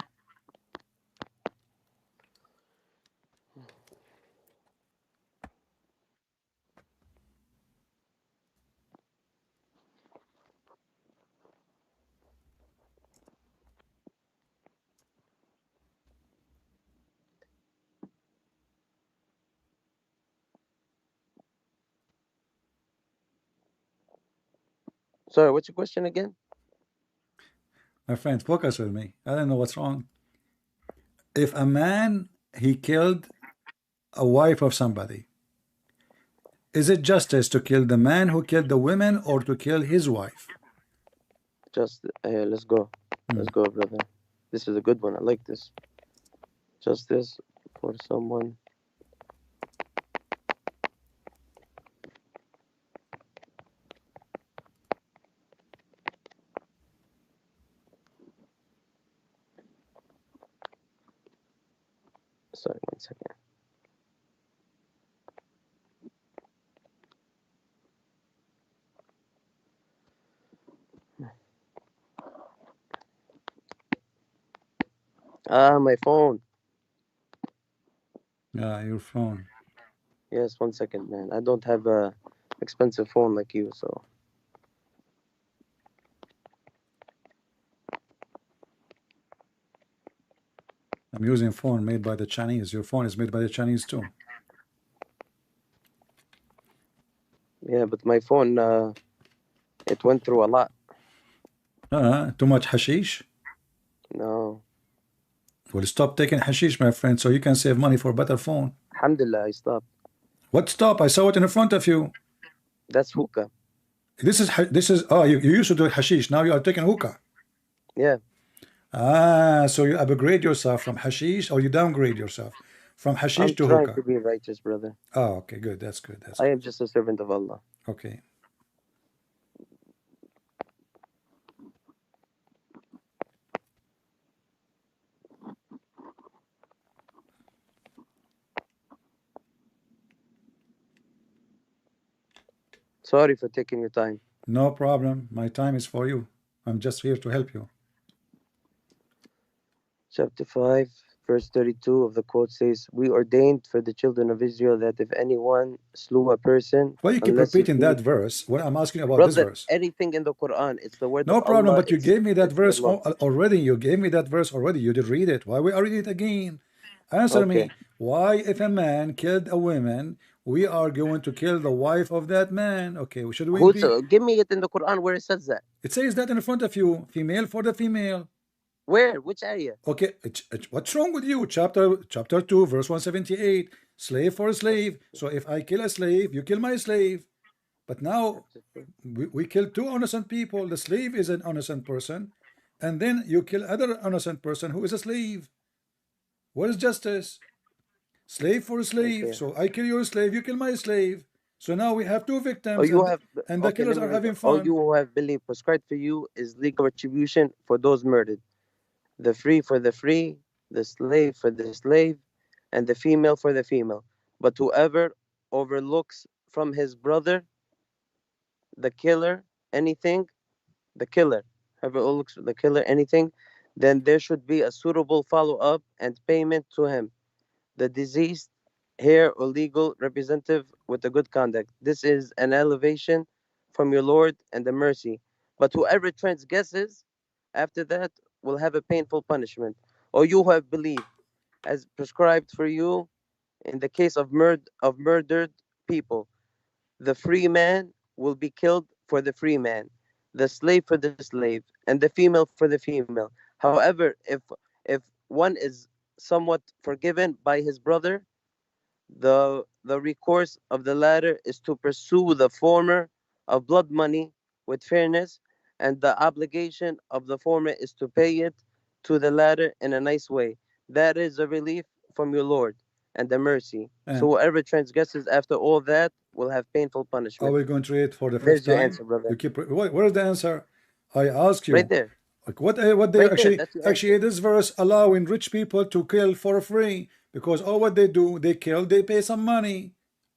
sorry, what's your question again? My friend, focus with me. I don't know what's wrong. If a man he killed a wife of somebody, is it justice to kill the man who killed the women or to kill his wife? Just let's go. Hmm. Let's go, brother. This is a good one. I like this. Justice for someone. Sorry, one second. My phone. Your phone. Yes, 1 second, man. I don't have a expensive phone like you, so I'm using phone made by the Chinese. Your phone is made by the Chinese too. yeah. But my phone, it went through a lot. Too much hashish? No, Well, stop taking hashish, my friend, so you can save money for a better phone. alhamdulillah, I stopped. What stop? I saw it in front of you. That's hookah. This is oh, you used to do hashish. Now you are taking hookah. Yeah, So you upgrade yourself from hashish or you downgrade yourself from hashish I'm to trying hookah. to be righteous, brother. Oh, okay, good. That's good. That's I good. am just a servant of Allah. Okay. Sorry for taking your time. No problem. My time is for you. I'm just here to help you. Chapter 5, verse 32 of the quote says, "We ordained for the children of Israel that if anyone slew a person, Why you keep unless it repeating be..." that verse when I'm asking about this Brother, verse? anything in the Quran, it's the word of No problem, Allah, but you gave me that it's the verse law. already. You gave me that verse already. You did read it. Why we are reading it again? Answer Okay. me. Why, if a man killed a woman, we are going to kill the wife of that man? Okay, should we be? Give me it in the Quran where it says that. It says that in front of you. Female for the female. Where? Which area? Okay, what's wrong with you? Chapter 2, verse 178. Slave for a slave. So if I kill a slave, you kill my slave. But now we kill two innocent people. The slave is an innocent person, and then you kill other innocent person who is a slave. What is justice? Slave for slave. Okay. So I kill your slave, you kill my slave. So now we have two Or victims, you and have, the okay, killers let me are read it. having Or fun. you who have believed, prescribed for you is legal retribution for those murdered. The free for the free, the slave for the slave, and the female for the female. But whoever overlooks from his brother, the killer, anything, the killer, whoever overlooks the killer anything, then there should be a suitable follow up and payment to him, the deceased, heir or legal representative with a good conduct. This is an elevation from your Lord and the mercy. But whoever transgresses after that will have a painful punishment. Or you who have believed, as prescribed for you in the case of murdered people, the free man will be killed for the free man, the slave for the slave, and the female for the female. However, if one is somewhat forgiven by his brother, the recourse of the latter is to pursue the former of blood money with fairness, and the obligation of the former is to pay it to the latter in a nice way. That is a relief from your Lord and the mercy. So And whoever transgresses after all that will have painful are punishment. we going to read for the fifth There's your time? answer, You brother. keep. Where is the answer? I ask Right you. there. Like what they Right there. actually That's your actually answer. this verse allowing rich people to kill for free because all what they do they kill they pay some money.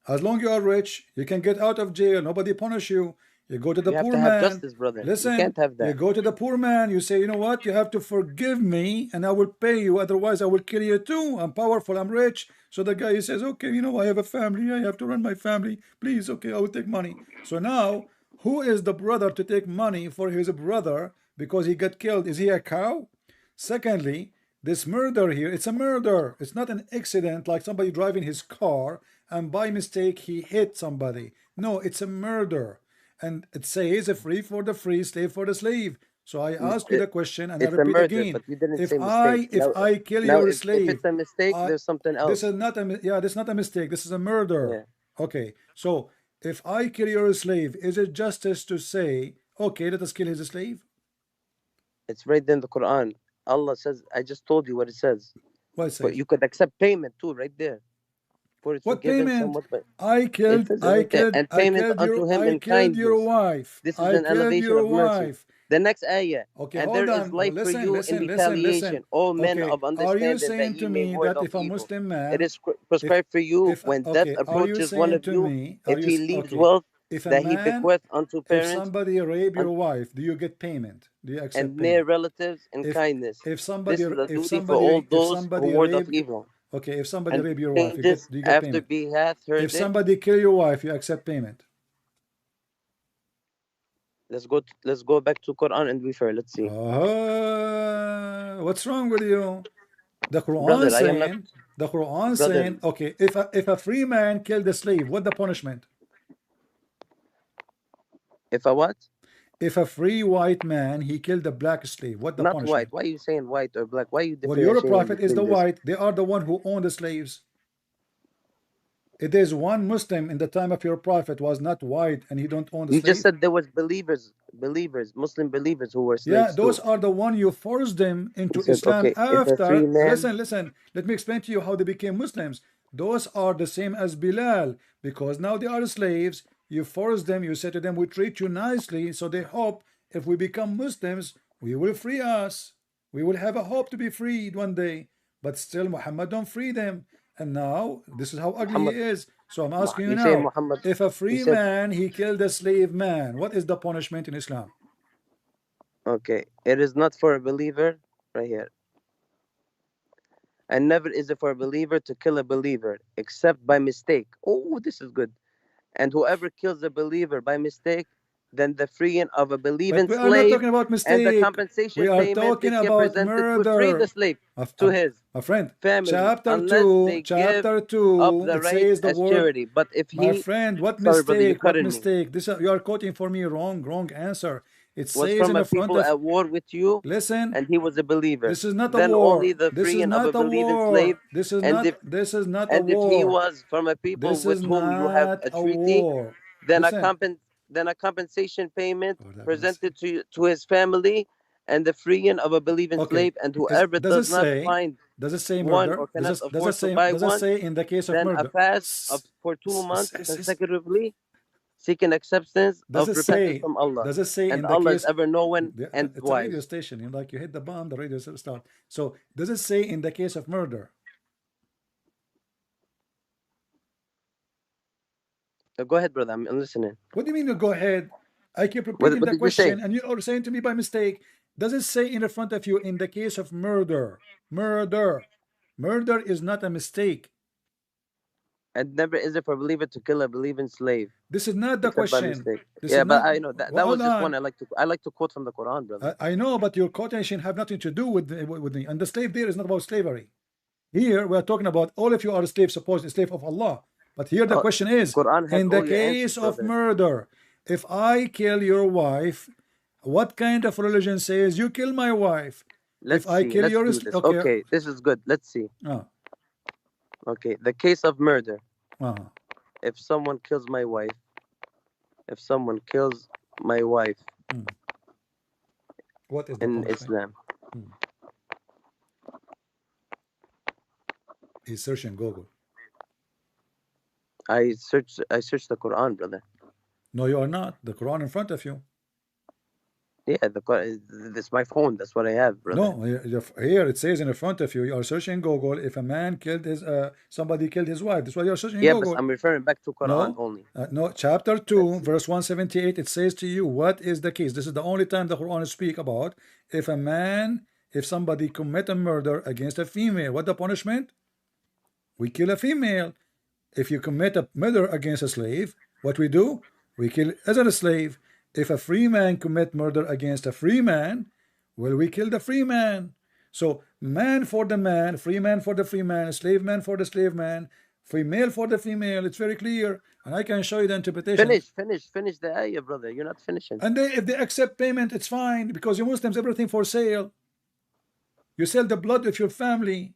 As long you are rich, you can get out of jail. Nobody punish you. You go to the You have poor to have man. justice, brother. You Listen, can't have you that. go to the poor man. You say, you know what? You have to forgive me, and I will pay you. Otherwise, I will kill you too. I'm powerful. I'm rich. So the guy he says, okay, you know, I have a family. I have to run my family. Please, okay, I will take money. So now, who is the brother to take money for his brother because he got killed? Is he a cow? Secondly, this murder here, it's a murder. It's not an accident like somebody driving his car and by mistake he hit somebody. No, it's a murder. And it says a free for the free, slave for the slave. So I ask you It, the question and I it's a repeat murder, again. but you didn't If say mistake. I kill Now your if slave, it's a mistake, I there's something this is else. not a yeah, this is not a mistake. This is a murder. Yeah. Okay. So if I kill your slave, is it justice to say, okay, let us kill his slave? It's right there in the Quran. Allah says, I just told you what it says. What it But says? you could accept payment too, right there. For it's What forgiven payment? somewhat, but it says it right there. And payment unto him I in killed your kindness. wife. This is I an killed elevation your of mercy. wife. The next ayah. Okay, And there hold is on. light for Listen, you in listen, listen, listen. retaliation, O men Okay, of are you understanding, that saying ye to may me ward that off if a evil. Muslim It man, is if prescribed for you when death okay, are you approaches one saying of to you, me, if he leaves okay, wealth if a that he man, bequeath unto if parents somebody rape your wife, do you get payment? Do you accept and near payment? relatives in If kindness. if somebody This is a duty for all if those who somebody ward off rape, evil. okay, if somebody And rape your wife, changes do you get after payment? he hath If heard it. somebody kill your wife, you accept payment. Let's go back to Quran and be fair. Let's see. What's wrong with you? The Quran Brother, I am not saying, the Quran brother. saying, okay, if a free man killed a slave, what the punishment? If I what? If a free white man he killed a black slave, what the Not white. punishment? Why are you saying white or black? Why are you Well, your differentiating prophet is the between this? white. They are the one who owned the slaves. It is one Muslim in the time of your prophet was not white and he don't own the You just slave. said there was believers, Muslim believers who were Yeah, slaves those too. are the one you forced them You into said, Islam okay, if a free after. man, Listen, listen. Let me explain to you how they became Muslims. Those are the same as Bilal because now they are slaves. You force them. You say to them, "We treat you nicely," so they hope if we become Muslims, we will free us. We will have a hope to be freed one day. But still, Muhammad don't free them. And now this is how ugly he Muhammad, is. So I'm asking you you say now: Muhammad, if a you free said, man he killed a slave man, what is the punishment in Islam? okay, it is not for a believer, right here. And never is it for a believer to kill a believer except by mistake. Oh, this is good. And whoever kills a believer by mistake, then the freeing of a But believing we are not slave talking about and the mistake. We compensation are payment talking they can about presented to free the murder. slave My, to his my friend, family chapter unless 2, they give chapter up 2, the it right says the as word, charity. But if my he, friend, what sorry, brother, you're mistake? What cutting me, mistake? This you are quoting for me wrong answer. It was says from in a the front people of, at war with you listen, and he was a believer, this is not a then war. only the This is freeing of a not a believing slave. war. This is And not if this is not a and if he war. was from a people This with is whom you have not a a treaty, war. then Listen. a compensation payment Lord have mercy. presented to his family and the freeing of a believing Okay. slave. And whoever Does it does not say? find Does it say one murder? or cannot Does it afford to say buy does it one, say in the case of then a murder? fast of for 2 months consecutively, seeking acceptance Does of it repentance say from Allah. in And the Allah is case? ever knowing Yeah, and it's a radio wise. station. You like you hit the bomb, the radio start. So does it say in the case of murder? Go ahead, brother. I'm listening. What do you mean you go ahead? I keep What, repeating what the did you say? question and you're saying to me by mistake. Does it say in the front of you in the case of murder? Murder. Murder is not a mistake. And never is it for a believer to kill a believing slave, This is not the except by question. mistake. This is Yeah, but not. I know that Well, that hold was just one. on. I like to quote from the Quran, brother. I know, but your quotation have nothing to do with me. And the slave there is not about slavery. Here we are talking about all of you are a slave, supposed a slave of Allah. But here the Oh, question is, Quran has in the all your answers, case of brother. murder, if I kill your wife, what kind of religion says you kill my wife? If Let's I see. kill Let's your do this. okay, Okay, this is good. Let's see. uh, Okay, the case of murder. uh, If someone kills my wife, if someone kills my wife hmm. What is the in punishment? Islam, Hmm. He's searching Google. I search the Quran, brother. No, you are not. The Quran in front of you. Yeah, the Quran. This is my phone. That's what I have, brother. No, here it says in front of you. You are searching Google. If a man killed his somebody killed his wife. That's why you are searching Yeah, but Google. I'm referring back to Quran No, only. no. Chapter Let's 2, see. verse 178. It says to you, what is the case? This is the only time the Quran speak about if somebody commit a murder against a female. What the punishment? We kill a female. If you commit a murder against a slave, what we do? We kill as a slave. If a free man commit murder against a free man, well, we kill the free man. So man for the man, free man for the free man, slave man for the slave man, female for the female. It's very clear, and I can show you the interpretation. Finish the ayah, brother. You're not finishing. And if they accept payment, it's fine because you Muslims everything for sale. You sell the blood of your family.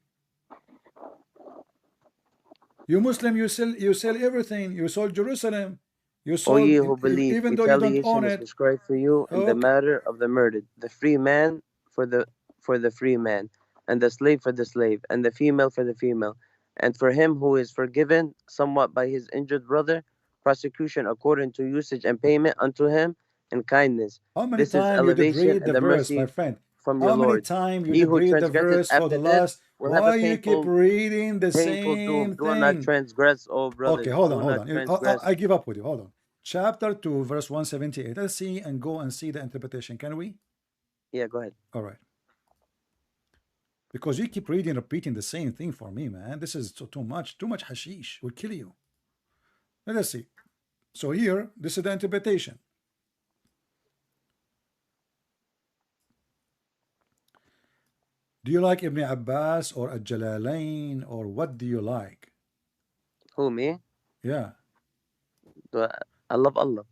You Muslim, you sell everything. You sold Jerusalem. You O ye sold who believe, even though you don't own retaliation is it. prescribed for you in the Okay. matter of the murdered, the free man for the free man, and the slave for the slave, and the female for the female, and for him who is forgiven somewhat by his injured brother, prosecution according to usage and payment unto him in kindness. How many This is times you did elevation read and the the verse, my mercy friend? from your How many Lord. times you He did who read the transgresses verse for after the this last? will have a Why you keep painful reading the painful doom. same Do not thing? transgress, O Okay, brothers. hold on, Do hold not on. transgress. I give up with you. Hold on. Chapter 2, verse 178. Let's see and go and see the interpretation. Can we? Yeah, go ahead. All right. Because you keep repeating the same thing for me, man. This is too much. Too much hashish will kill you. Let us see. So here, this is the interpretation. Do you like Ibn Abbas or Al-Jalalain or what do you like? Who, me? Yeah, I love Allah.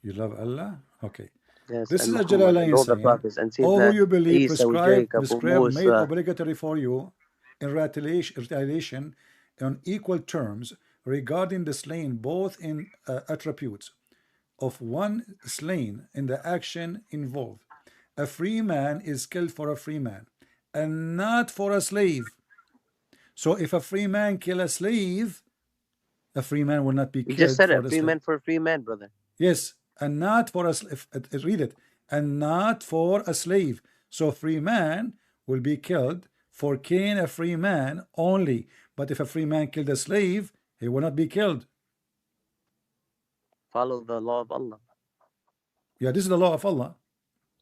you love Allah? Okay. Yes, This and is Muhammad and Al-Jalalain all the saying, prophets and all who Sayyidina you believe Isa وJacob made وموسى. obligatory for you in retaliation on equal terms regarding the slain both in attributes of one slain in the action involved. A free man is killed for a free man and not for a slave. So if a free man kill a slave, a free man will not be You just killed said for it. the Free slave. man for a free man, brother. Yes, and not for a slave. Read it. And not for a slave. So free man will be killed for killing a free man only. But if a free man killed a slave, he will not be killed. Follow the law of Allah. Yeah, this is the law of Allah.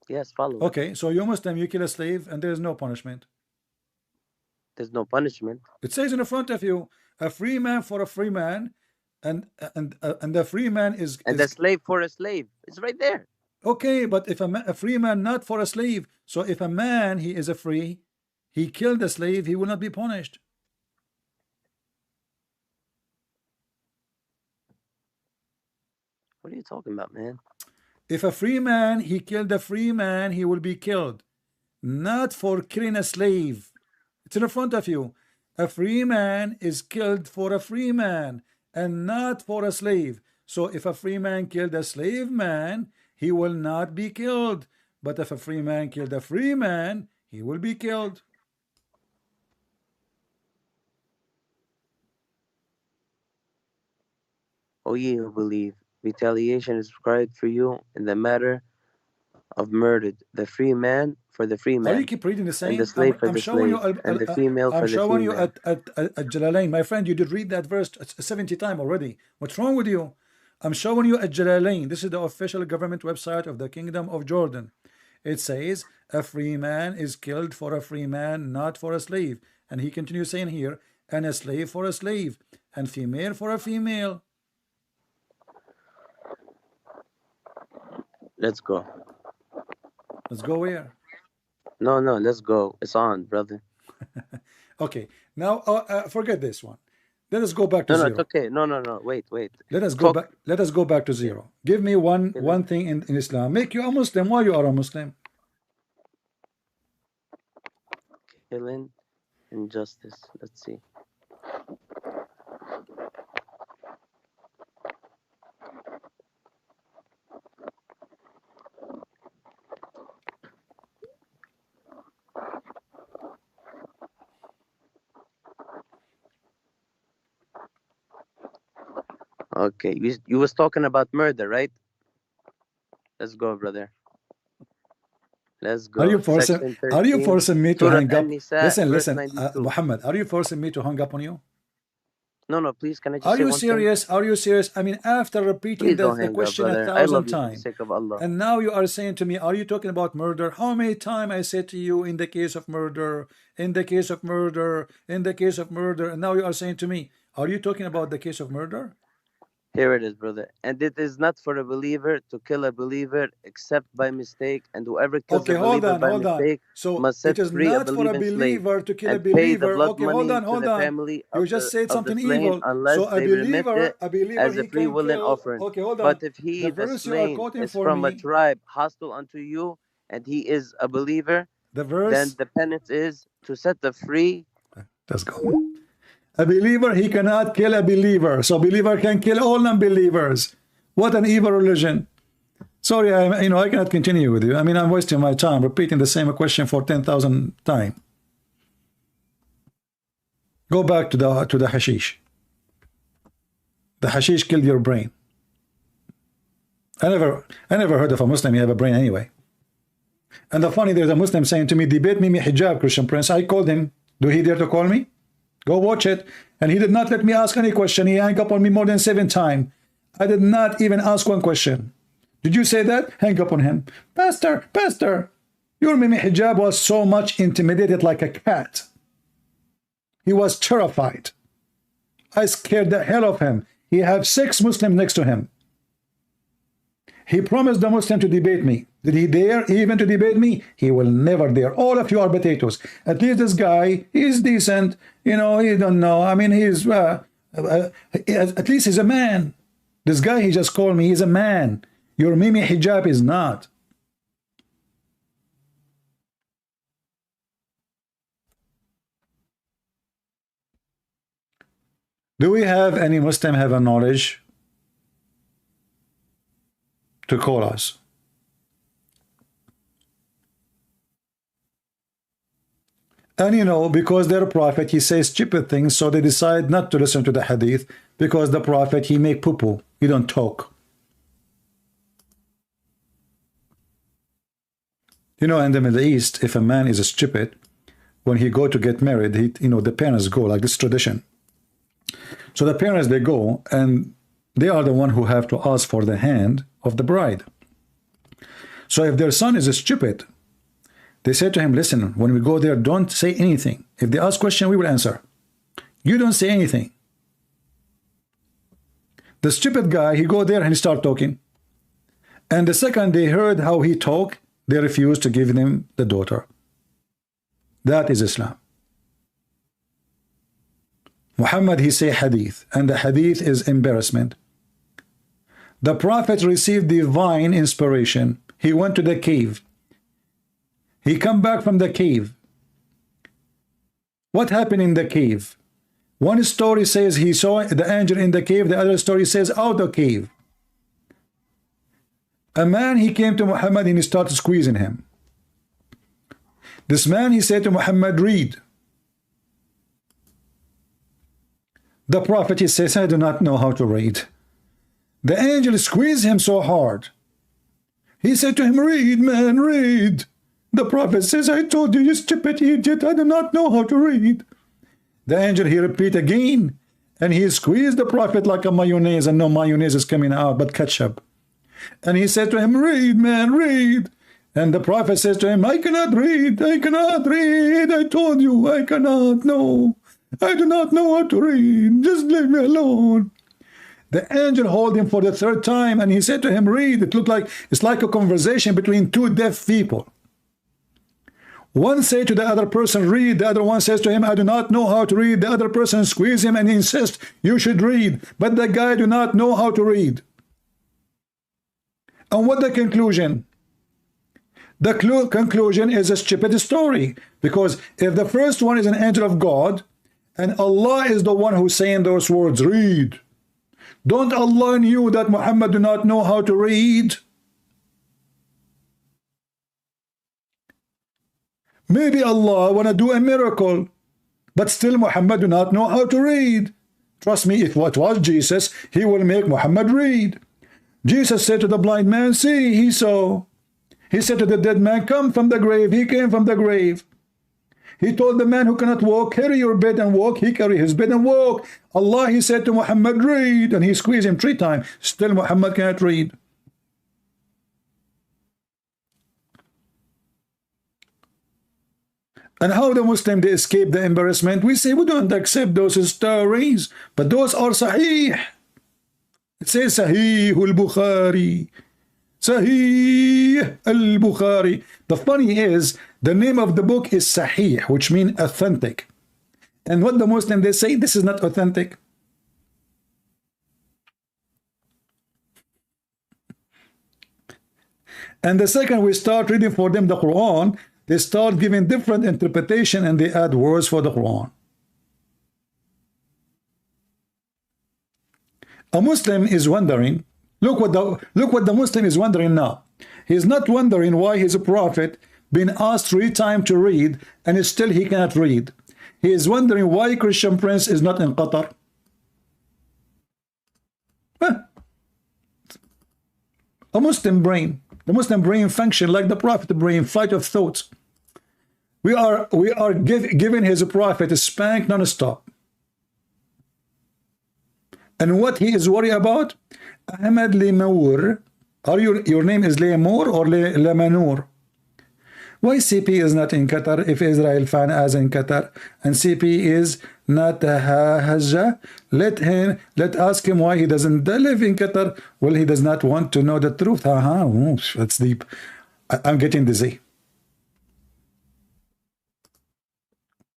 Yes, follow it. Okay, so you Muslim, you kill a slave and there is no punishment. There's no punishment. It says in the front of you, a free man for a free man, and the free man And the slave for a slave. It's right there. okay. But if a free man not for a slave, so if a man he is a free, he killed a slave, he will not be punished. What are you talking about, man? If a free man he killed a free man, he will be killed, not for killing a slave. It's in the front of you. A free man is killed for a free man and not for a slave. So if a free man killed a slave man, he will not be killed. But if a free man killed a free man, he will be killed. O ye who believe, retaliation is prescribed for you in the matter of murder, the free man for the free Are you man, keep reading the and the same? slave for I'm the showing you slave, and the female I'm for the showing you female. at Jalalain. My friend, you did read that verse 70 times already. What's wrong with you? I'm showing you at Jalalain. This is the official government website of the Kingdom of Jordan. It says a free man is killed for a free man, not for a slave. And he continues saying here, and a slave for a slave, and female for a female. Let's go. Let's go where? No, no, let's go. It's on, brother. Okay, now forget this one. Let us go back to No, no, it's zero. okay. No, no, no. Wait, wait. Let us go Talk. back. Let us go back to Yeah. zero. Give me one Killing, thing in Islam. Make you a Muslim. Why you are a Muslim? killing, injustice. Let's see. Okay, you was talking about murder, right? Let's go, brother. Let's Are go. you forcing? Section Are you 13, forcing me to Surah hang up? An-Nisa, Listen, verse listen, 92. Muhammad. Are you forcing me to hang up on you? No, no, please, can I just Are say you one thing? serious? Are you serious? I mean, after repeating Please don't the hang up, question a brother. I thousand love you for the times, sake of Allah. and now you are saying to me, are you talking about murder? How many times I said to you, in the case of murder, in the case of murder, in the case of murder, and now you are saying to me, are you talking about the case of murder? Here it is, brother. And it is not for a believer to kill a believer except by mistake, and whoever kills Okay, a believer by hold on. mistake So must it set is free a not for a believing slave believer to kill a and pay the believer. blood Okay, money to hold the on. family You just said of the something slain evil. unless So they remit it a believer, as a he free can willing kill. offering. Okay, hold But on. if he, The the verse you are slain, quoting is for from a me, tribe hostile unto you and he is a believer, the then verse. the penance is to set the free. Let's go. A believer, he cannot kill a believer. So believer can kill all non-believers. What an evil religion. Sorry, I cannot continue with you. I mean, I'm wasting my time repeating the same question for 10,000 times. Go back to the hashish. The hashish killed your brain. I never heard of a Muslim he have a brain anyway. And the funny, there's a Muslim saying to me, debate me hijab, Christian Prince. I called him. Do he dare to call me? Go watch it. And he did not let me ask any question. He hung up on me more than 7 times. I did not even ask one question. Did you say that? Hang up on him. Pastor, your Mimi hijab was so much intimidated like a cat. He was terrified. I scared the hell of him. He had 6 Muslims next to him. He promised the Muslim to debate me. Did he dare even to debate me? He will never dare. All of you are potatoes. At least this guy, he's decent. He don't know. I mean, at least he's a man. This guy, he just called me, he's a man. Your Mimi hijab is not. Do we have any Muslim have a knowledge to call us? And because their prophet, he says stupid things, so they decide not to listen to the hadith, because the prophet, he make poo-poo. He don't talk. In the Middle East, if a man is stupid, when he go to get married, the parents go, like this tradition. So the parents, they go, and they are the one who have to ask for the hand of the bride. So if their son is stupid, they say to him, listen, when we go there, don't say anything. If they ask question, we will answer. You don't say anything. The stupid guy, he go there and he start talking. And the second they heard how he talk, they refused to give them the daughter. That is Islam. Muhammad, he say hadith, and the hadith is embarrassment. The prophet received divine inspiration. He went to the cave. He come back from the cave. What happened in the cave? One story says he saw the angel in the cave. The other story says out the cave. A man, he came to Muhammad and he started squeezing him. This man, he said to Muhammad, read. The prophet, he says, I do not know how to read. The angel squeezed him so hard. He said to him, read, man, read. The prophet says, I told you, you stupid idiot, I do not know how to read. The angel, he repeat again, and he squeezed the prophet like a mayonnaise, and no mayonnaise is coming out, but ketchup. And he said to him, read, man, read. And the prophet says to him, I cannot read, I cannot read. I told you, I cannot, no. I do not know how to read. Just leave me alone. The angel hold him for the third time, and he said to him, read. It looked like, it's like a conversation between two deaf people. One say to the other person, read. The other one says to him, I do not know how to read. The other person squeeze him and insists, you should read. But the guy do not know how to read. And what the conclusion? The conclusion is a stupid story. Because if the first one is an angel of God, and Allah is the one who's saying those words, read. Don't Allah knew that Muhammad do not know how to read? Maybe Allah want to do a miracle, but still Muhammad do not know how to read. Trust me, if it was Jesus, he will make Muhammad read. Jesus said to the blind man, see, he saw. He said to the dead man, come from the grave. He came from the grave. He told the man who cannot walk, carry your bed and walk. He carried his bed and walk. Allah, he said to Muhammad, read. And he squeezed him 3 times. Still Muhammad cannot read. And how the Muslim they escape the embarrassment? We say we don't accept those stories, but those are sahih. It says Sahih al-Bukhari. Sahih al-Bukhari. The funny is, the name of the book is Sahih, which means authentic. And what the Muslim they say, this is not authentic. And the second we start reading for them the Quran, they start giving different interpretation and they add words for the Quran. A Muslim is wondering, look what the Muslim is wondering now. He's not wondering why his prophet been asked 3 times to read and still he cannot read. He is wondering why Christian Prince is not in Qatar. Huh. A Muslim brain. The Muslim brain function like the prophet brain, flight of thoughts. We are giving his prophet a spank non-stop. And what he is worried about? Ahmed Lemour. Are your name is Lemour or Lemanur? Why CP is not in Qatar if Israel fan as in Qatar and CP is not Hajjah? Let ask him why he doesn't live in Qatar. Well, he does not want to know the truth. That's deep. I'm getting dizzy.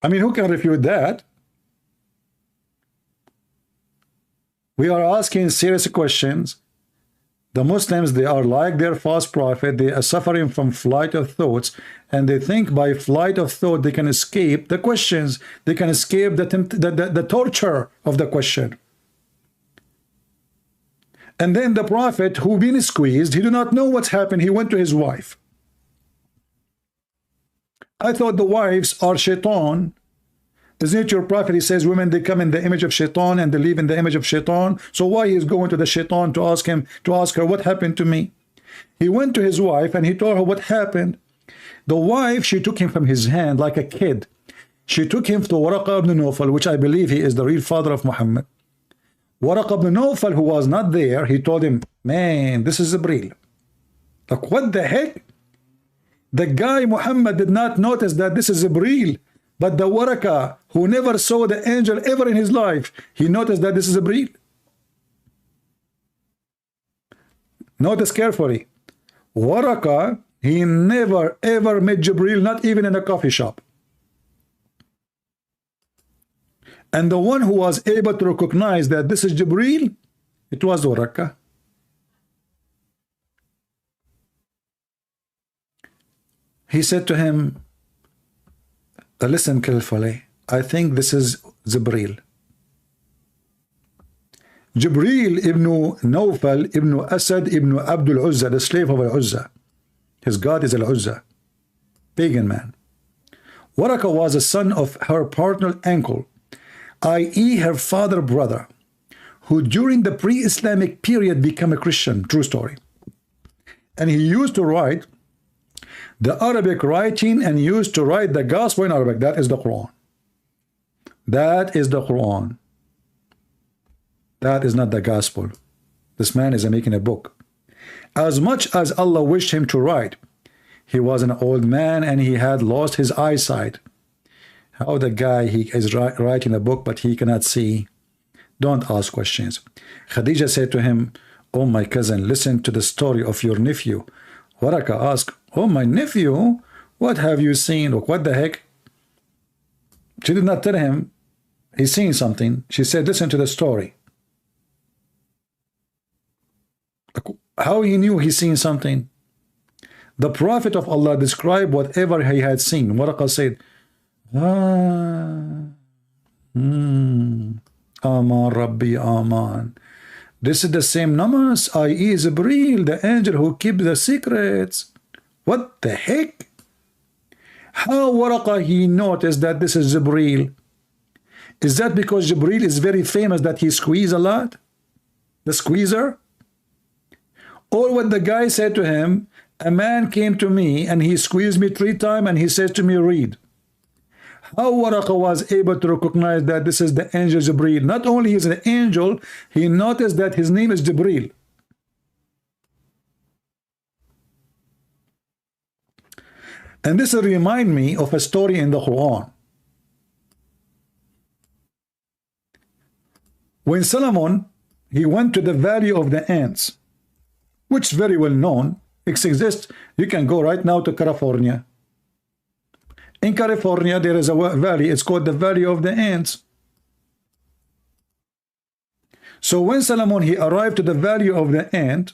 I mean, who can refute that? We are asking serious questions. The Muslims, they are like their false prophet. They are suffering from flight of thoughts, and they think by flight of thought they can escape the questions. They can escape the torture of the question. And then the prophet who been squeezed, he do not know what's happened. He went to his wife. I thought the wives are shaitan. Isn't it your prophet? He says women, they come in the image of shaitan and they live in the image of shaitan. So why he is going to the shaitan to ask her what happened to me? He went to his wife and he told her what happened. The wife, she took him from his hand like a kid. She took him to Waraqa ibn Nawfal, which I believe he is the real father of Muhammad. Waraqa ibn Nawfal, who was not there, he told him, man, this is Jibreel. Like, what the heck? The guy Muhammad did not notice that this is Jibreel. But the Waraqa, who never saw the angel ever in his life, he noticed that this is Jibreel. Notice carefully. Waraqa, he never ever met Jibreel, not even in a coffee shop. And the one who was able to recognize that this is Jibreel, it was Waraqa. He said to him, listen carefully, I think this is Jibreel. Jibreel ibn Nawfal ibn Asad ibn Abdul Uzza, the slave of Al-Uzza. His god is Al-Uzza, pagan man. Waraqa was a son of her paternal uncle, i.e. her father brother, who during the pre-Islamic period became a Christian. True story. And he used to write the Arabic writing and used to write the gospel in Arabic. That is the Quran. That is the Quran. That is not the gospel. This man is making a book. As much as Allah wished him to write, he was an old man and he had lost his eyesight. How the guy, he is writing a book but he cannot see? Don't ask questions. Khadija said to him, "Oh my cousin, listen to the story of your nephew." Waraka asked, "Oh my nephew, what have you seen?" Look, what the heck? She did not tell him he's seen something. She said, "Listen to the story." How he knew he's seen something? The Prophet of Allah described whatever he had seen. Waraka said, Aman Rabbi Aman. This is the same namaz, i.e. Jibreel, the angel who keeps the secrets. What the heck? How Waraka he noticed that this is Jibreel? Is that because Jibreel is very famous that he squeezes a lot? The squeezer? Or what the guy said to him, a man came to me and he squeezed me 3 times and he said to me, read. How Waraka was able to recognize that this is the angel Jibreel? Not only is an angel, he noticed that his name is Jibreel. And this will remind me of a story in the Quran. When Solomon, he went to the valley of the ants, which is very well known. It exists. You can go right now to California. In California, there is a valley. It's called the Valley of the Ants. So when Solomon, he arrived to the Valley of the Ant,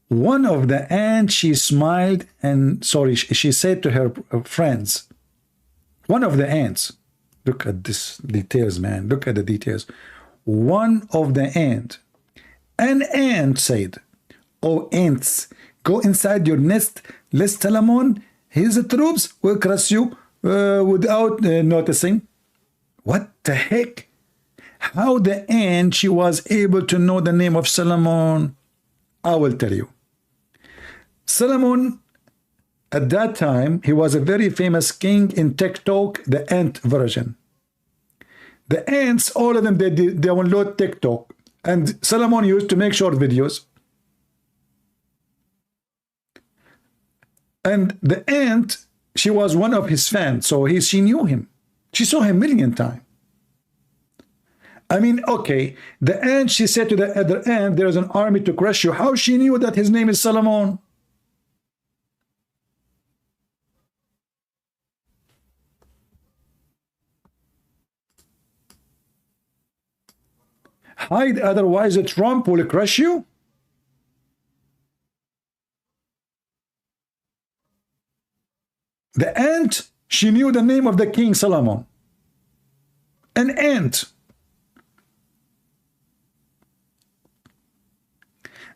one of the ants, she smiled and, sorry, she said to her friends, one of the ants, look at this details, man. Look at the details. One of the ants, an ant said, "Oh ants, go inside your nest, lest Solomon, his troops will crush you without noticing." What the heck? How the ant, she was able to know the name of Solomon? I will tell you. Solomon, at that time, he was a very famous king in TikTok, the ant version. The ants, all of them, they download TikTok. And Solomon used to make short videos. And the ant, she was one of his fans, so she knew him. She saw him 1,000,000 times. I mean, okay, the ant, she said to the other ant, there is an army to crush you. How she knew that his name is Solomon? Hide, otherwise Trump will crush you. The ant, she knew the name of the king Solomon. An ant.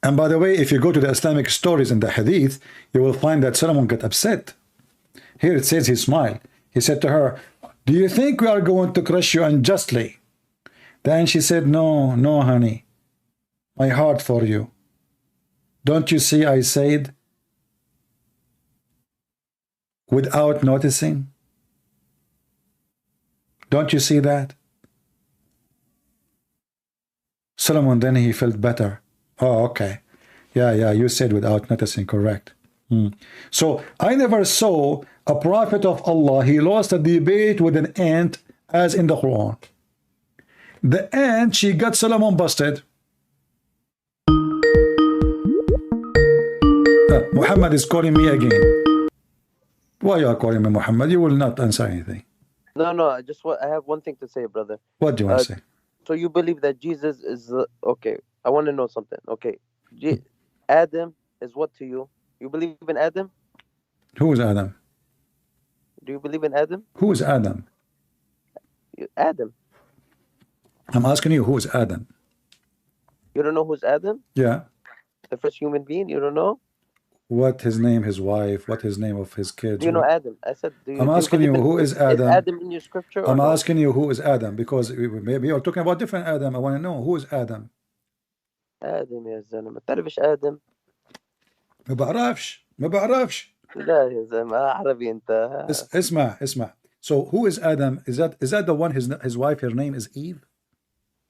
And by the way, if you go to the Islamic stories in the Hadith, you will find that Solomon got upset. Here it says he smiled. He said to her, "Do you think we are going to crush you unjustly?" Then she said, "No, no, honey. My heart for you. Don't you see I said without noticing? Don't you see that?" Solomon, then he felt better. Oh, okay. Yeah, you said without noticing, correct. So I never saw a prophet of Allah, he lost a debate with an ant as in the Quran. The ant, she got Solomon busted. Muhammad is calling me again. Why you are calling me, Muhammad? You will not answer anything. No, I have one thing to say, brother. What do you want to say? So you believe that Jesus is okay? I want to know something. Okay, Adam is what to you? You believe in Adam? Who is Adam? Do you believe in Adam? Who is Adam? Adam. I'm asking you, who is Adam? You don't know who's Adam? Yeah. The first human being? You don't know? What his name, his wife, what his name of his Do kids? you know What? Adam? I said, I'm do you asking believe you in who is is Adam. Adam in your scripture or I'm no? asking you who is Adam because maybe you're talking about different Adam. I want to know who is Adam. آدم يا زلمة ما تعرفش آدم. ما بعرفش. لا يا زلمة عربي أنت. اسمع. So who is Adam? Is that the one? His wife. Her name is Eve.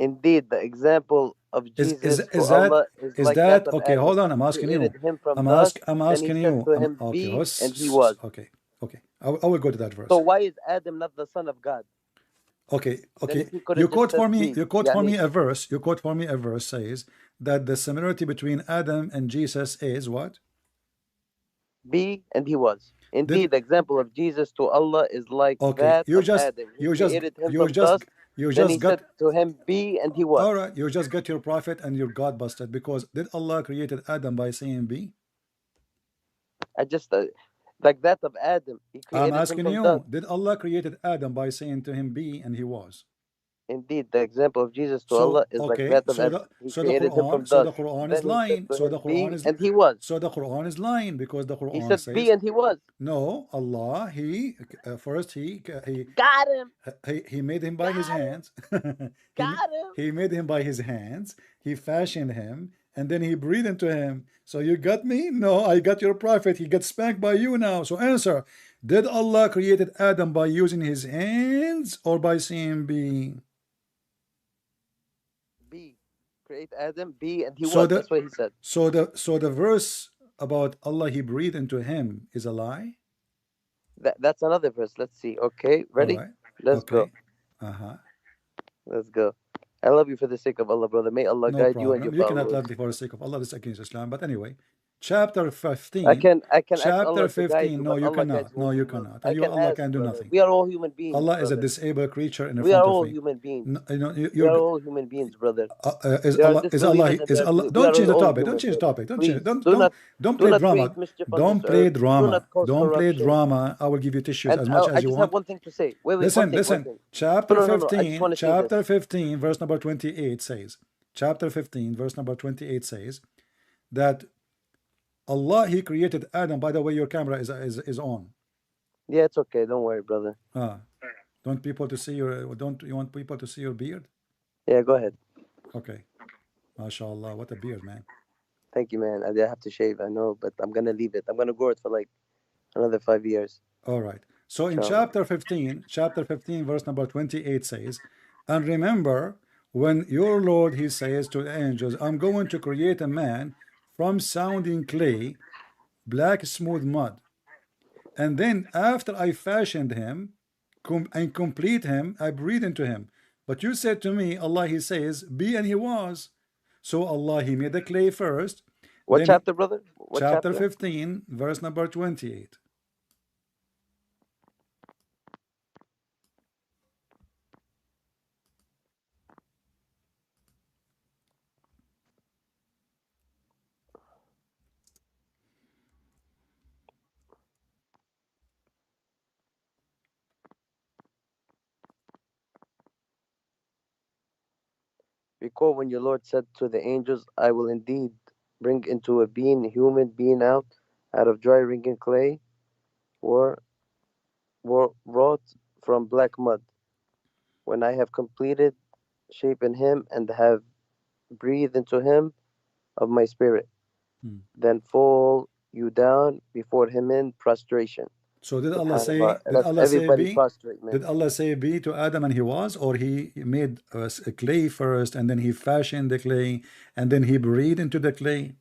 Indeed, the example of Is is Jesus to is that Allah is is like that that of okay? Adam. Hold on. I'm He asking you. created him from I'm dust. ask. I'm Then he asking said you. to I'm him, okay. be, and he was. Okay. I will go to that So verse. why is Adam not the son of God? Okay, Then okay. he could You have just quote for said me. be. You quote for me يعني a verse. You quote for me a verse says that the similarity between Adam and Jesus is what? be, and he was. Did Indeed, the example of Jesus to Allah is like okay? that of Adam. He created him You from just dust. you Then he just got said to him, be, and he all was. right. You just got your prophet and your God busted because did Allah created Adam by saying be? I just, like that of Adam. He I'm created him asking from dust. you. Did Allah created Adam by saying to him be and he was? Indeed, the example of Jesus to So Allah is like okay, that of Adam. He created him from So the dust. Quran is Then he said lying. to him, be, and he was. So the Quran is lying because the He Quran said, be, says and he was. no. Allah first Got him. he made him by his Got him. hands. he Got him. he made him by his hands. He fashioned him and then he breathed into him. So you got me? No, I got your prophet. He got spanked by you now. So answer: did Allah created Adam by using his hands or by saying be? Be. Create Adam, be, and he So was. the That's what he said. so the verse about Allah he breathed into him is a lie. That's another verse. Let's see. Okay, All ready? right. Let's go. Okay. Uh-huh. Let's go. I love you for the sake of Allah, brother. May Allah No guide you and your problem. You cannot followers. love me for the sake of Allah. This is against Islam. But anyway, chapter I 15. can I can ask Chapter Allah to guide 15. you, No, but you Allah guides cannot. No, whom He you wills. cannot. I You can Allah ask, can do brother. nothing. We are all human beings, Allah is a brother. disabled creature in We are front of all me. human beings. No, you know, We are you're all human beings, brother. is There are Allah disbelievers and is there are Allah believers. We don't are change the all topic. Don't human, change the brother. topic. Don't change. Please do not Don't do play not create drama. mischief on this Don't play earth. Do not drama. cause Don't play corruption. drama. I will give you tissues And as much I as you just have want. one thing to say. Wait, one Listen, thing, one listen. thing. Chapter No. I just 15, want to say chapter this. 15, verse number 28 says, chapter 15, verse number 28 says that Allah, He created Adam. By the way, your camera is on. Yeah, it's okay. Don't worry, brother. Ah, don't people to see your, don't you want people to see your beard? Yeah, go ahead. Okay. MashaAllah, what a beard, man. Thank you, man. I have to shave, I know, but I'm gonna leave it. I'm gonna grow it for like another 5 years. All right. So in Inshallah. chapter 15, verse number 28 says, and remember when your Lord, He says to the angels, I'm going to create a man from sounding clay, black smooth mud. And then after I fashioned him and complete him, I breathed into him. But you said to me, Allah, He says, be and he was. So Allah, He made the clay first. What Then chapter, brother? What chapter chapter? 15, verse number 28. Recall when your Lord said to the angels, I will indeed bring into a being, a human being out of dry wrinkled clay, or wrought from black mud. When I have completed shaping him and have breathed into him of my spirit, Hmm. then fall you down before him in prostration. So Subhanallah. did Let's Allah say everybody be? prostrate, man. Did Allah say be to Adam and he was, or he made us a clay first and then he fashioned the clay and then he breathed into the clay?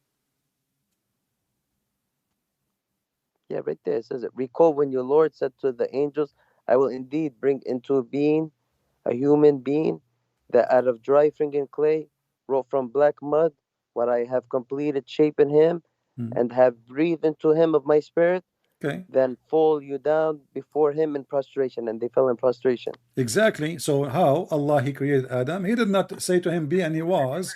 Yeah, right there it says it. Recall when your Lord said to the angels, I will indeed bring into being a human being that out of dry fingered clay, wrought from black mud, when I have completed shaping him Hmm. and have breathed into him of my spirit, Okay, then fall you down before him in prostration. And they fell in prostration. exactly. So how Allah he created Adam? He did not say to him be and he was.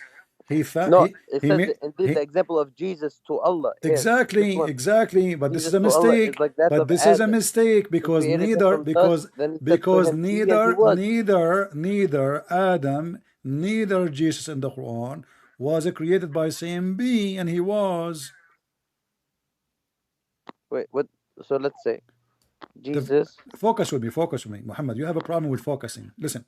No, it He says made indeed the he example of Jesus to Allah here. This exactly, one, exactly. But this is Jesus a to Allah is mistake. like that But of this is a Adam. mistake He because created him neither from dust. Then he said to him, be, and he was. neither Adam, neither Jesus in the Quran was created by saying be and he was. Wait, what? So let's say The, Jesus, focus with me. Muhammad, you have a problem with focusing. Listen,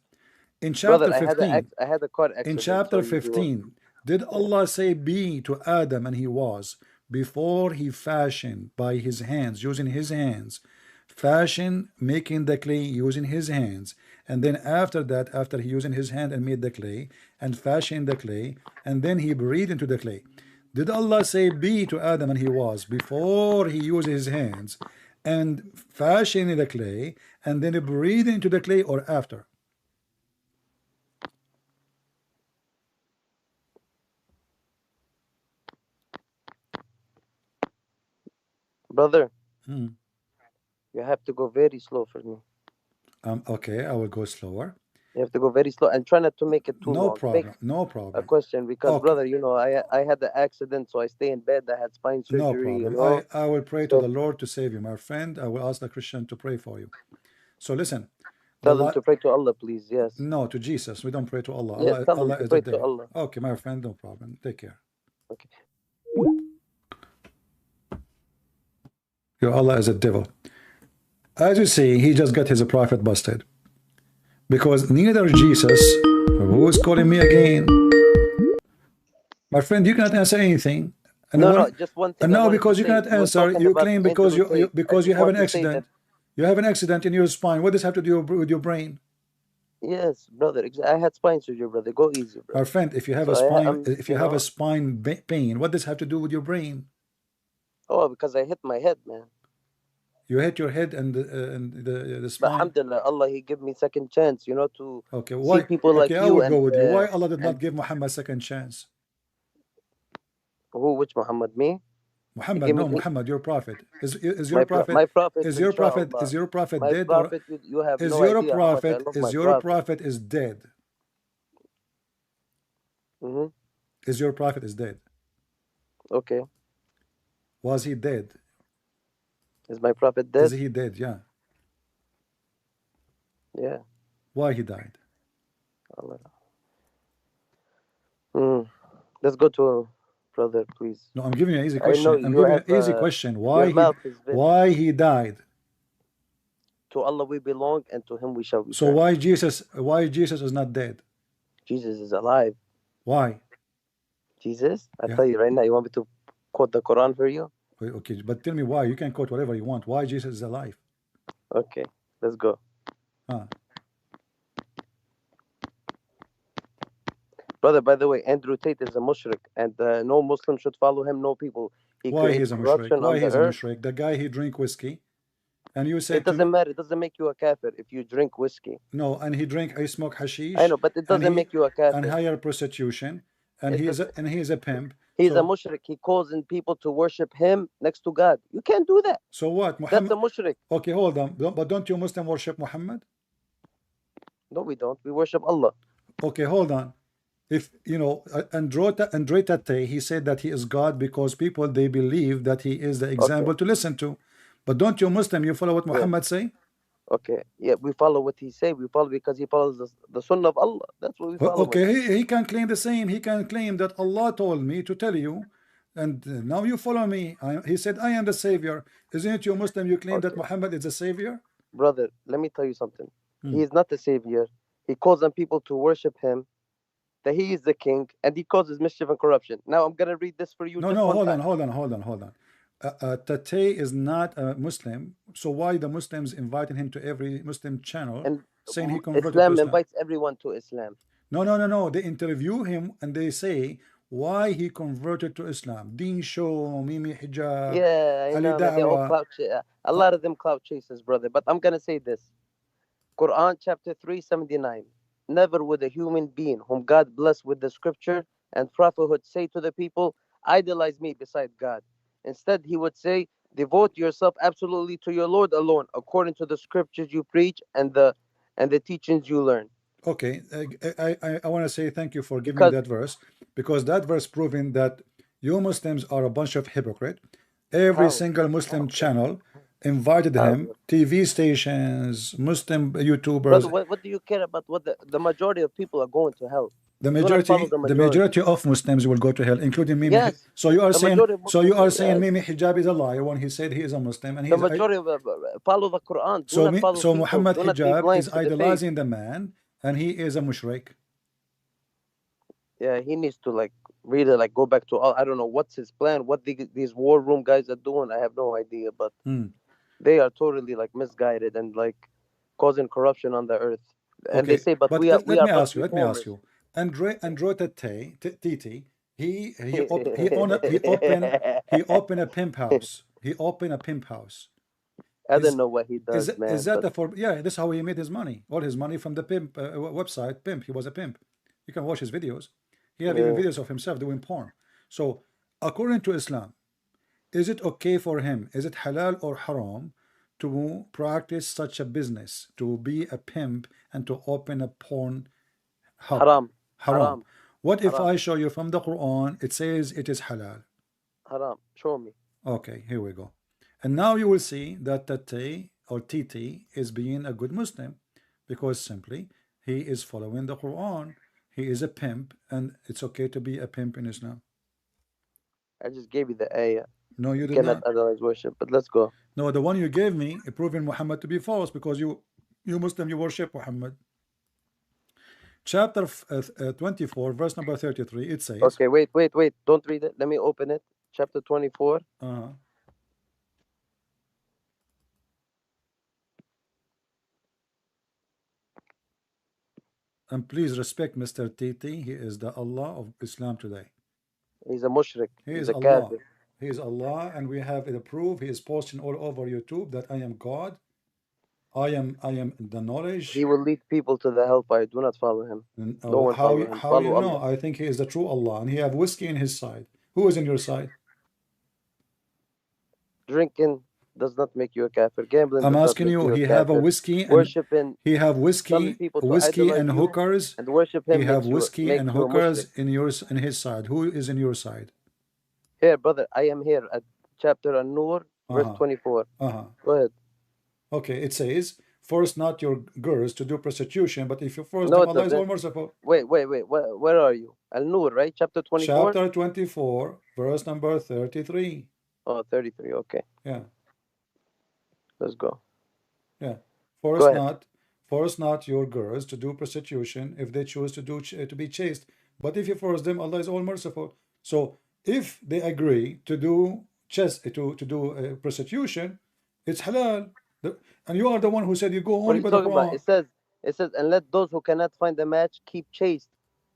in brother. chapter 15, I had a car in accident, so chapter you will. 15, did Yeah. Allah say be to Adam and he was before he fashioned by his hands, using his hands, fashion, making the clay using his hands, and then after that, after he using his hand and made the clay and fashioned the clay, and then he breathed into the clay. Did Allah say be to Adam and he was before he used his hands and fashioned the clay and then he breathed into the clay, or after? Brother, Hmm. you have to go very slow for me. Okay, I will go slower. You have to go very slow and try not to make it too No long. Make problem. No a problem. question because, Okay, brother, I had the accident, so I stay in bed. I had spine no surgery, problem. I will pray to So the Lord to save you, my friend. I will ask the Christian to pray for you. So listen, the tell them li to pray to Allah, please. Yes, no, to Jesus. We don't pray to Allah. yes, tell them Allah to is the pray to devil. Allah. Okay, my friend, no problem. Take care. Okay. Your Allah is a devil. As you see, he just got his prophet busted. Because neither Jesus, who is calling me again, my friend, you cannot answer anything. And No, when, no, just one and thing I now wanted to because you say. cannot You were answer, talking you about claim because Andrew Tate. I because you just have an want to say that. accident. You have an accident in your spine. What does this have to do with your brain? Yes, brother. I had spine surgery, brother. Go easy, My brother. friend, if you have So a spine, I'm, if you have a spine pain, what does this have to do with your brain? oh, because I hit my head, man. You hit your head and the But spine. alhamdulillah, Allah, He give me second chance, to Okay, see why? people Okay, like I you will go with you. Why Allah did not and give Muhammad a second chance? who, which Muhammad, me? He Muhammad, gave me no, Muhammad, your prophet. my prophet, Is inshallah. your prophet My dead, or prophet, you have no idea how much I love my is your prophet. prophet is dead? Hmm. Is your prophet is dead? Okay. Was he dead? Is my prophet Is dead? he dead? Yeah. Yeah. Why he died? Allah. Hmm. Let's go to brother, please. No, I'm giving you an easy I know question. I'm you giving you have an easy question. your mouth is very. Why he died? To Allah we belong, and to Him we shall So return. why Jesus is not dead? Jesus is alive. Why? Jesus, I Yeah. tell you right now. You want me to quote the Quran for you? Okay, but tell me why. You can quote whatever you want. Why Jesus is alive? Okay, let's go. Huh. Brother, by the way, Andrew Tate is a mushrik, and no Muslim should follow him. No people. He Why creates he's a mushrik? corruption Why on the he's a earth. mushrik? The guy he drink whiskey, and you say It to me, doesn't matter. It doesn't make you a kafir if you drink whiskey. no, and he smoke I hashish, know, but it and doesn't he make you a and kafir. hire prostitution, and It does. he is a pimp. He's a mushrik. He calls in people to worship him next to God. You can't do that. So what? That's a Muhammad? mushrik. Okay, hold on. But don't you Muslim worship Muhammad? No, we don't. We worship Allah. Okay, hold on. If you know Andre Tate, he said that he is God because people they believe that he is the Okay. example to listen to. But don't you Muslim, you follow what Yeah. Muhammad say? Okay. Yeah, we follow what he say. We follow because he follows the sunnah of Allah. That's what we follow him. Okay, he can claim the same. He can claim that Allah told me to tell you, and now you follow me. He said, I am the savior. Isn't it you Muslim? You claim that Okay. Muhammad is the savior? Brother, let me tell you something. Hmm. He is not the savior. He calls on people to worship him, that he is the king, and he causes mischief and corruption. Now I'm gonna read this for you No, just no, one hold time. on, hold on. Tate is not a Muslim, so why the Muslims inviting him to every Muslim channel And saying he converted to Islam Islam? invites everyone to Islam. No. They interview him and they say why he converted to Islam. Deen show, Mimi hijab, Yeah, I Ali know, man. They all da'wah. a lot of them clout chasers, brother. But I'm gonna say this. Quran chapter 379. Never would a human being whom God blessed with the scripture and prophethood say to the people, idolize me beside God. Instead, he would say, devote yourself absolutely to your Lord alone, according to the scriptures you preach and the teachings you learn. Okay, I want to say thank you for giving me Because that verse, because that verse proving that you Muslims are a bunch of hypocrite. Every how? single Muslim channel, invited him, Brother, TV stations, Muslim brother, YouTubers. what do you care about what the majority of people are going to hell? The Do not follow majority, the the majority. majority of Muslims will go to hell, including Mimi. Yes, So you are the saying, majority of Muslims, yes. Mimi Hijab is a liar when he said he is a Muslim, and The he's majority of follow the Quran. Do not follow so people. Muhammad Do not be Hijab is blind to the faith. idolizing the man, and he is a mushrik. Yeah, he needs to like really like go back to all. I don't know what's his plan. What these war room guys are doing, I have no idea. But Hmm. they are totally like misguided and like causing corruption on the earth. And they Okay, say, but but we let are me but ask you. Let me ask reformers. you. Andre Titi, he opened a pimp house. He opened a pimp house. I don't Is know what he does, is man. that But the for? Yeah, this is how he made his money. All his money from the pimp website. Pimp. He was a pimp. You can watch his videos. He have even yeah, videos of himself doing porn. So, according to Islam, is it okay for him? Is it halal or haram to practice such a business, to be a pimp and to open a porn hub? haram, Haram. haram, What if haram, I show you from the Quran, it says it is halal? haram. Show me. Okay, here we go. And now you will see that Tate or TT is being a good Muslim because simply he is following the Quran. He is a pimp, and it's okay to be a pimp in Islam. I just gave you the ayah. No, you You did cannot not. idolize worship. But let's go. No, the one you gave me, proving Muhammad to be false because you Muslim, you worship Muhammad. Chapter 24, verse number 33, it says, Okay, wait. Don't read it. Let me open it. Chapter 24. uh, and please respect Mr. TT. He is the Allah of Islam today. He's a mushrik. He He's is a Allah. kafir. He is Allah, and we have the proof. He is posting all over YouTube that I am God. I am the He knowledge. will lead people to the hellfire. Do not follow him. And, No one follow him. how you Follow know? Allah. I think he is the true Allah, and he have whiskey in his side. Who is in your side? Drinking does not make you a kafir. Gambling I'm does not asking make you. you a He have a kafir. whiskey and Worshiping, he have telling people to whiskey idolize and you hookers. and worship He him have whiskey and makes you a mushrik. hookers in his side. Who is in your side? Here, brother, I am here at chapter An-Nur, verse Uh-huh. 24. Uh-huh. Go ahead. Okay, it says, force not your girls to do prostitution, but if you force No, them, it Allah is all doesn't. merciful. Wait. Where are you? Al-Nur, right? Chapter 24? Chapter 24, verse number 33. Oh, 33. Okay, Yeah, let's go. yeah. Go Force ahead. not, force not your girls to do prostitution if they choose to to be chaste. But if you force them, Allah is all merciful. So if they agree to do prostitution, it's halal. And you are the one who said you go What are only you by the talking about? Quran. It says, and let those who cannot find a match keep chaste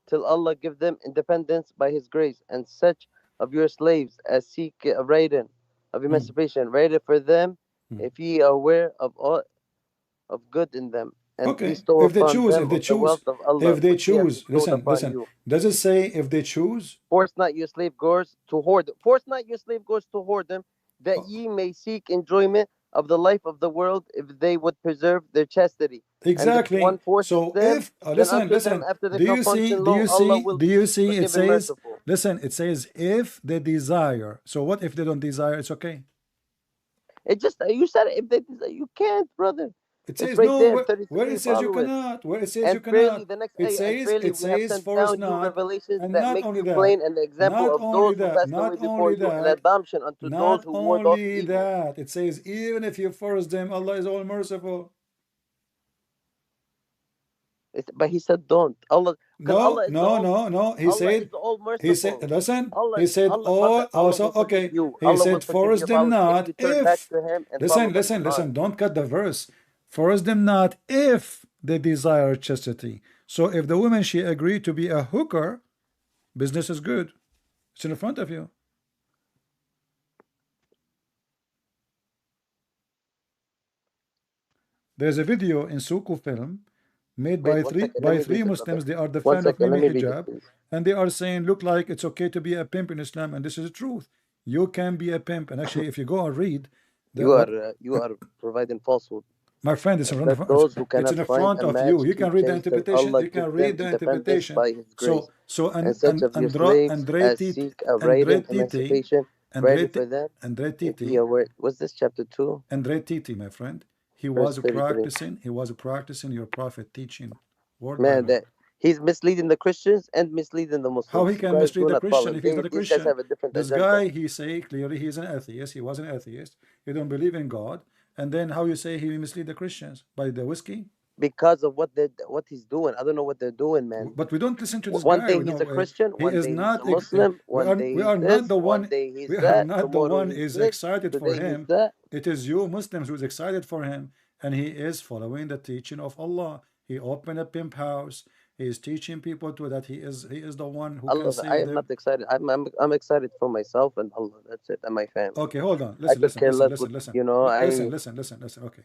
till Allah give them independence by His grace, and such of your slaves as seek a raiden of Hmm. emancipation, raiden for them, Hmm. if ye are aware of all of good in them, and Okay, bestow upon them of the wealth of Allah if they which He has choose, bestowed upon listen. you. Does it say if they choose? Force not your slave girls to hoard. Force not your slave girls to hoard them, that Oh, ye may seek enjoyment of the life of the world, if they would preserve their chastity. And if one exactly. forces So them, if then unto them after the compulsion law, Allah will do you be see? It forgiving, says, merciful. listen. It says if they desire. So what if they don't desire? It's okay. It just you said it, if they desire, you can't, brother. It It's says right no. there, Where 33. it says you Follow it. cannot. Where it says you And verily, cannot. the next ayah, and verily It we have says sent force down you not. revelations And that not make only you that, plain, and the example of those who passed away not before only you, and that, adoption unto those not who ward off only evil. that. It says even if you force them, Allah is all merciful. But he said don't. Allah, because No, Allah is the no, all no, no. Allah is the all He said, merciful. listen, Allah, he said, Allah, oh, brother, Allah also, will forgive okay. you. He Allah will said, forgive force your them faults if not you turn back if, to Him and follow the Quran. don't cut the verse. Force them not if they desire chastity. So if the woman, she agreed to be a hooker, business is good. It's in front of you. There's a video in Suku film made Wait, one second. Let by me three read it, brother. Muslims. They are the One fan of second. Let Mimi me read it, Hijab, please. and they are saying, look like it's okay to be a pimp in Islam, and this is the truth. You can be a pimp, and actually, if you go and read the what You are providing falsehood. my friend is And let those who it's in cannot the find front a of you. match You can keep read the chaste, and interpretation. Allah You give can them read the independence interpretation. by His grace. So And such of your slaves as seek a right and Andre Titi, emancipation, And Ready read, for that? and read If he Titi, aware, what's this chapter 2, and read Titi, my friend. verse 33? He was practicing your prophet teaching word by Man, word. that he's misleading the Christians and misleading the How he Muslims. You can guys mislead do a not follow. Christian if he's not a These guys Christian? have a different This agenda. guy, he say clearly he's an atheist. He was an atheist. He don't believe in God. And then how you say he mislead the Christians? By the whiskey? Because of what he's doing. I don't know what they're doing, man. But we don't listen to this One guy. day We he's know a Christian, he one is day he's not. a Muslim, one day We he's are not this, the one one. day We he's are that, not the tomorrow one he's is this, excited for today he's him. that. It is you Muslims who is excited for him, and he is following the teaching of Allah. He opened a pimp house. He is teaching people to that he is the one who can Allah, I save am not them. excited. I'm excited for myself and Allah. That's it, and my family. Okay, hold on. I Listen, could listen, care listen, less listen, what listen. I. Listen. Okay.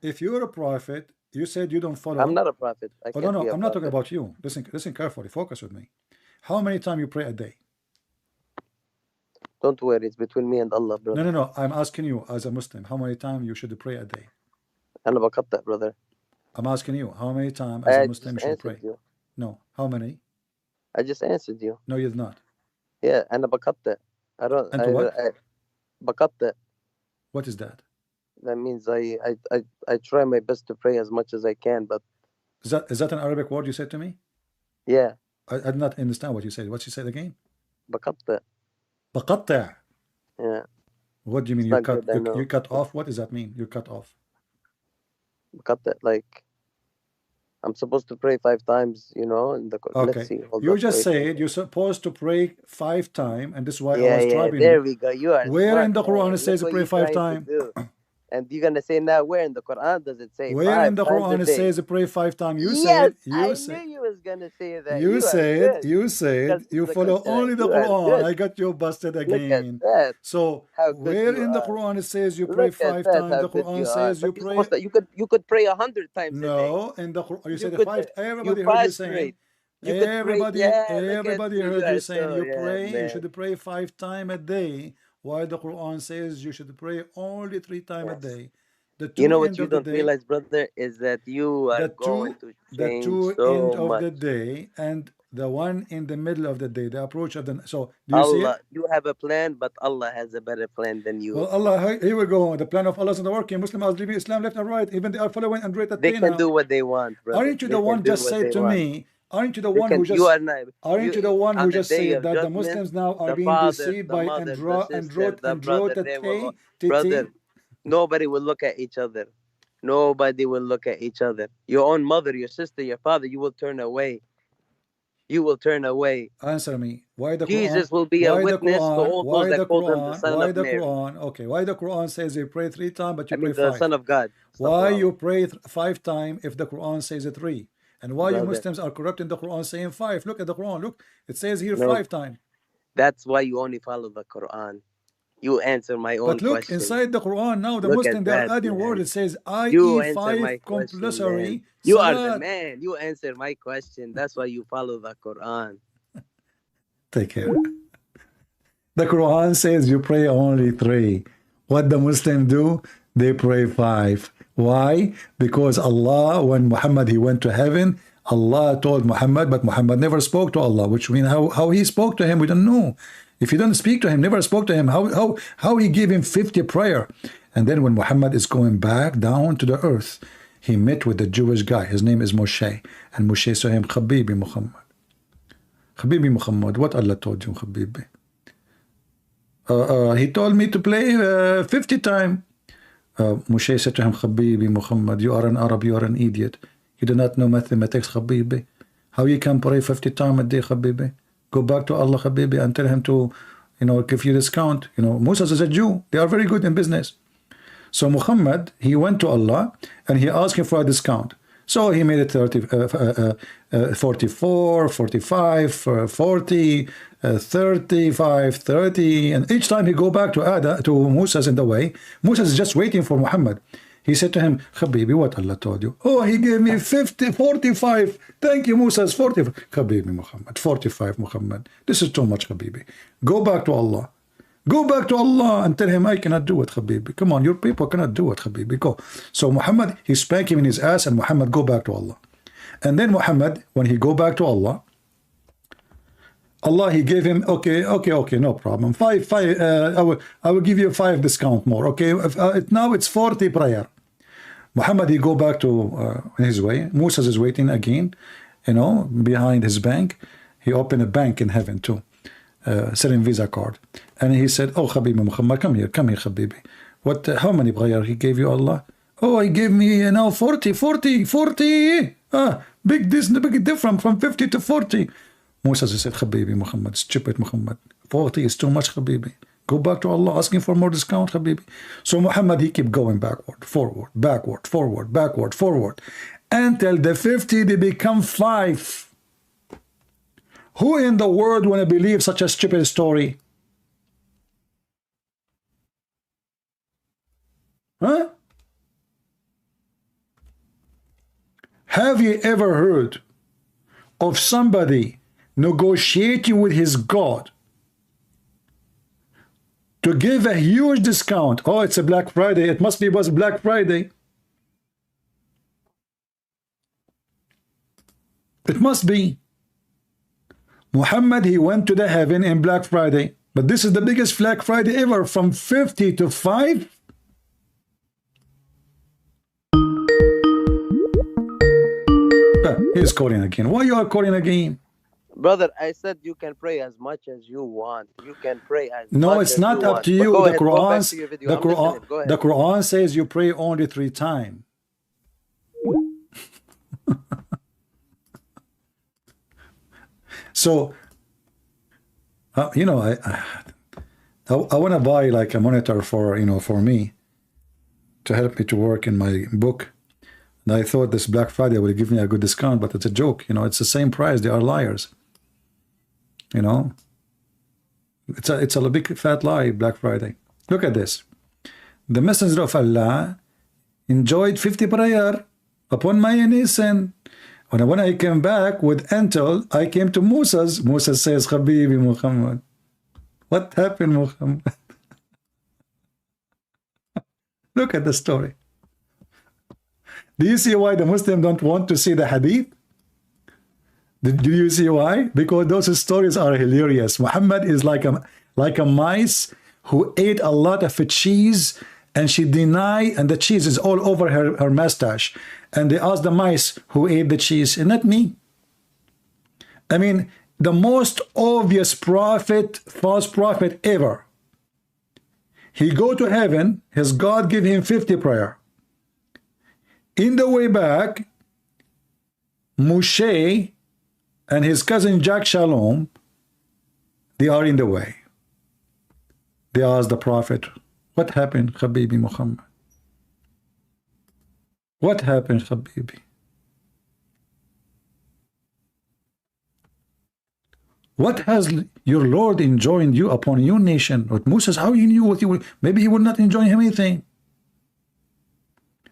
If you're a prophet, you said you don't I'm follow. not a prophet. I Oh no, can't be no, a I'm not talking prophet. about you. Listen carefully. Focus with me. How many times you pray a day? Don't worry, it's between me and Allah, No, brother. no, no. I'm asking you as a Muslim, how many times you should pray a day? أنا بقطع, brother. I'm asking you, how many times as a I Muslim just you should answered pray? you. No. How many? I just answered you. No, you did not. Yeah, أنا بقطع. I don't. And to what? بقطع. What is that? That means I try my best to pray as much as I can, but Is that an Arabic word you said to me? yeah, I did not understand what you said. What you said again? بقطع. بقطع. Yeah, What do you mean it's you not cut good. I you know. cut off? What does that mean? You cut off. بقطع, like I'm supposed to pray 5 times, in the. Let's Okay. see. Hold You up. just Wait. said you're supposed to pray 5 times, and this is why I Yeah, was yeah. troubling There you. we go. You are Where in smart, the Quran it man. Look says to what pray you're five trying to times? do. And you're gonna say now, where in the Quran does it say Where in five the times a Quran it day? says to pray 5 times? Yes, I knew you was gonna say that. You are good. You said you follow Because only the you are Quran. good. I got you busted Look at again. that. So How good where you in the are. Quran it says you pray Look at five that. times? How The good Quran you are. says you But you're pray. supposed to. You could pray 100 times a day. No, in the Quran you You said could. five. You Everybody heard you fast saying. straight. You could pray. Yeah. Look at Everybody you. You heard you are saying so. you Yeah, pray. You man. should pray 5 times a day. While the Quran says you should pray only 3 times a Yes. day. The You two know what end you of the don't day. realize, brother, is that you are going to The change two end so of much. the day and the one in the middle of the day, the approach of the. So do you see Allah, it? you have a plan, but Allah has a better plan than Well, you. Allah, here we go. The plan of Allah is not working. Muslims are leaving Islam left and right. Even they are following and rate at They 10 can do now. what they want, brother. Aren't you They the can one do just what said they to want. me? Aren't you the They one who can. You just are not. aren't you the one On who the just day said of that the judgment, Muslims now are the being father, deceived the by mother, the sister, the and brother, wrote a they will. T T Brother, T? nobody will look at each other. Nobody will look at each other. Your own mother, your sister, your father, you will turn away. You will turn away. Answer me. Why the Quran? Jesus will be a witness to all those Why that the called him the Quran? son Why of the Mary. Quran? Okay, why the Quran says you pray 3 times but I you pray mean, the five? son of God. Why Astaghfirullah. you pray 5 times if the Quran says 3? And why you Brother, Muslims are corrupting the Quran saying 5? Look at the Quran. Look, it says here no, 5 times. that's why you only follow the Quran. You answer my own But look question. inside the Quran now, the Look Muslim at they are that, adding word. man. It says You i.e. answer my 5 question, man. compulsory You are the salat. man. You answer my question. That's why you follow the Quran. Take care. The Quran says you pray only 3. What the Muslim do? They pray 5. Why? Because Allah, when Muhammad he went to heaven, Allah told Muhammad, but Muhammad never spoke to Allah, which means how he spoke to him, we don't know. If you don't speak to him, never spoke to him, how he gave him 50 prayer. And then when Muhammad is going back down to the earth, he met with the Jewish guy. His name is Moshe. And Moshe saw him, Habibi Muhammad. Habibi Muhammad, what Allah told you, Habibi? He told me to play 50 times. Moshe said to him, Habibi Muhammad, you are an Arab, you are an idiot. You do not know mathematics, Habibi. How you can pray 50 times a day, Habibi? Go back to Allah, Habibi, and tell him to, give you discount. Moses is a Jew. They are very good in business. So Muhammad, he went to Allah and he asked him for a discount. So he made it 44, 45, 40, 35, 30. And each time he go back to Moses in the way, Moses is just waiting for Muhammad. He said to him, Habibi, what Allah told you? Oh, he gave me 50, 45. Thank you, Moses, 45. Habibi Muhammad, 45 Muhammad. This is too much, Habibi. Go back to Allah. Go back to Allah and tell him, I cannot do it, Habibi. Come on, your people cannot do it, Habibi. Go. So Muhammad, he spanked him in his ass, and Muhammad go back to Allah. And then Muhammad, when he go back to Allah, Allah, he gave him, okay, no problem. Five, I will give you 5 discount more. Okay, now it's 40 prayer. Muhammad, he go back to his way. Musa is waiting again, behind his bank. He opened a bank in heaven too, selling Visa card. And he said, oh, Habibi Muhammad, come here, Habibi. How many prayer he gave you, Allah? Oh, he gave me now 40. Big difference from 50 to 40. Musa said, Habibi Muhammad, stupid Muhammad. 40 is too much, Habibi. Go back to Allah, asking for more discount, Habibi. So Muhammad, he kept going backward, forward, until the 50, they become 5. Who in the world want to believe such a stupid story? Huh? Have you ever heard of somebody negotiating with his God to give a huge discount? Oh, it's a Black Friday. It was Black Friday. It must be. Muhammad, he went to the heaven in Black Friday. But this is the biggest Black Friday ever, from 50 to 5. He's calling again. Why you are calling again? Brother, I said you can pray as much as you want. You can pray as no, much it's as not you up want. to you. Go The ahead, go back to your video. The Quran says you pray only 3 times. So, I want to buy like a monitor for me to help me to work in my book. And I thought this Black Friday would give me a good discount, but it's a joke. It's the same price. They are liars. It's a big fat lie, Black Friday. Look at this. The Messenger of Allah enjoyed 50 prayer upon my innocent. When I came back with Intel, I came to Musa's. Musa says, Habibi Muhammad. What happened, Muhammad? Look at the story. Do you see why the Muslims don't want to see the hadith? Do you see why? Because those stories are hilarious. Muhammad is like a mice who ate a lot of cheese, and she denied, and the cheese is all over her mustache. And they asked the mice who ate the cheese, and not me. I mean, the most obvious prophet, false prophet ever. He go to heaven, his God give him 50 prayer. In the way back, Moshe and his cousin Jack Shalom, they are in the way. They asked the prophet, what happened, Habibi Muhammad? What happened, Habibi? What has your Lord enjoined you upon your nation? But Moses, how you knew what he would? Maybe he would not enjoin him anything.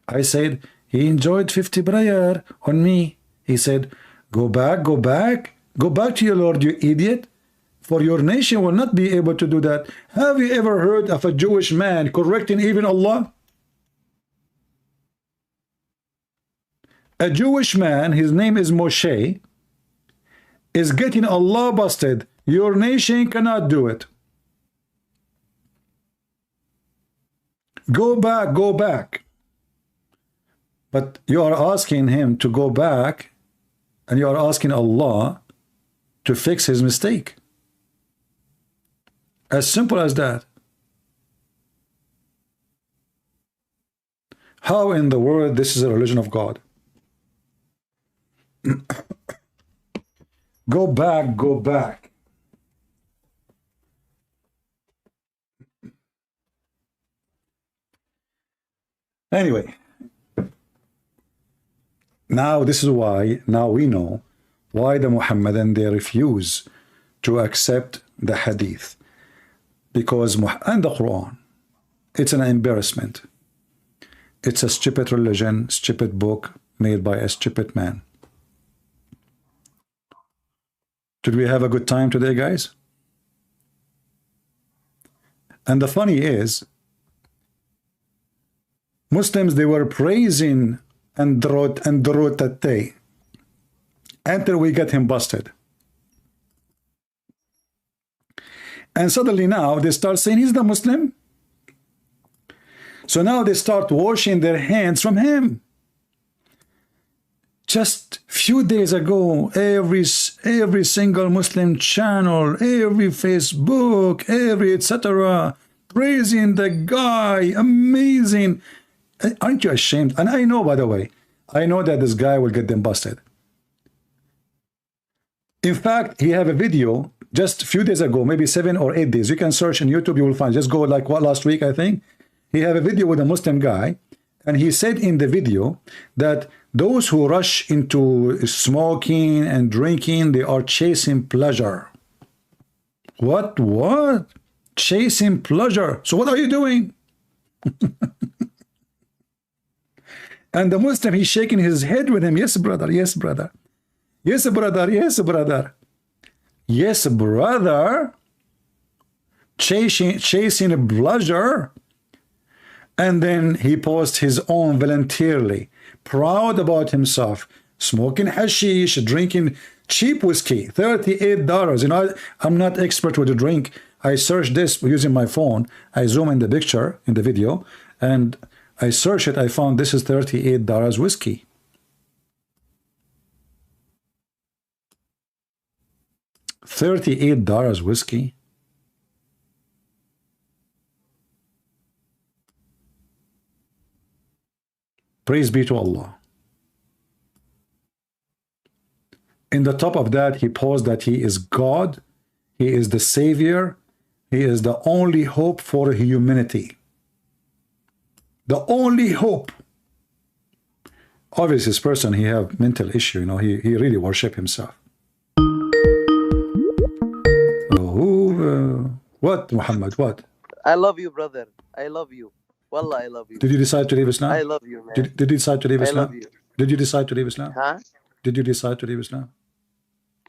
I said, he enjoyed 50 prayer on me. He said, go back to your Lord, you idiot. For your nation will not be able to do that. Have you ever heard of a Jewish man correcting even Allah? A Jewish man, his name is Moshe, is getting Allah busted. Your nation cannot do it. Go back. But you are asking him to go back, and you are asking Allah to fix his mistake. As simple as that. How in the world this is a religion of God? Go back. Anyway, now this is why, now we know why the Muhammadan, they refuse to accept the hadith. Because, and the Quran, it's an embarrassment. It's a stupid religion, stupid book made by a stupid man. Did we have a good time today, guys? And the funny is, Muslims, they were praising Androtate until we get him busted. And suddenly now they start saying he's the Muslim. So now they start washing their hands from him. Just few days ago, every single Muslim channel, every Facebook, every etc., praising the guy, amazing. Aren't you ashamed? And I know, by the way, I know that this guy will get them busted. In fact, he have a video just a few days ago, maybe 7 or 8 days. You can search on YouTube, you will find. Just go like what last week, I think. He have a video with a Muslim guy, and he said in the video that those who rush into smoking and drinking, they are chasing pleasure. What? What? Chasing pleasure. So what are you doing? And the Muslim, he's shaking his head with him. Yes, brother. Yes, brother. Yes, brother. Yes, brother. Yes, brother. Chasing pleasure. And then he posts his own voluntarily, proud about himself, smoking hashish, drinking cheap whiskey, $38. You know, I'm not expert with the drink. I searched this using my phone. I zoom in the picture in the video, and I searched it. I found this is $38 whiskey. $38 whiskey. Praise be to Allah. In the top of that, he posed that he is God, he is the Savior, he is the only hope for humanity. The only hope. Obviously, this person, he have mental issue, you know, he really worship himself. What, Muhammad, what? I love you, brother. I love you. Wallah, I love you. Did you decide to leave Islam? I love you, man. Did you decide to leave Islam? I love you. Did you decide to leave Islam? Huh? Did you decide to leave Islam?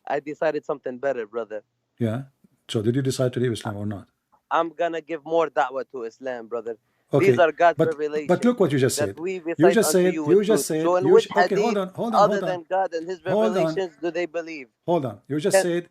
I decided something better, brother. Yeah. So did you decide to leave Islam or not? I'm gonna give more da'wah to Islam, brother. Okay. These are God's revelations. But look what you just said. You just said. So in which okay, hadith, hold on, other than God and His revelations, do they believe? Hold on. You just said.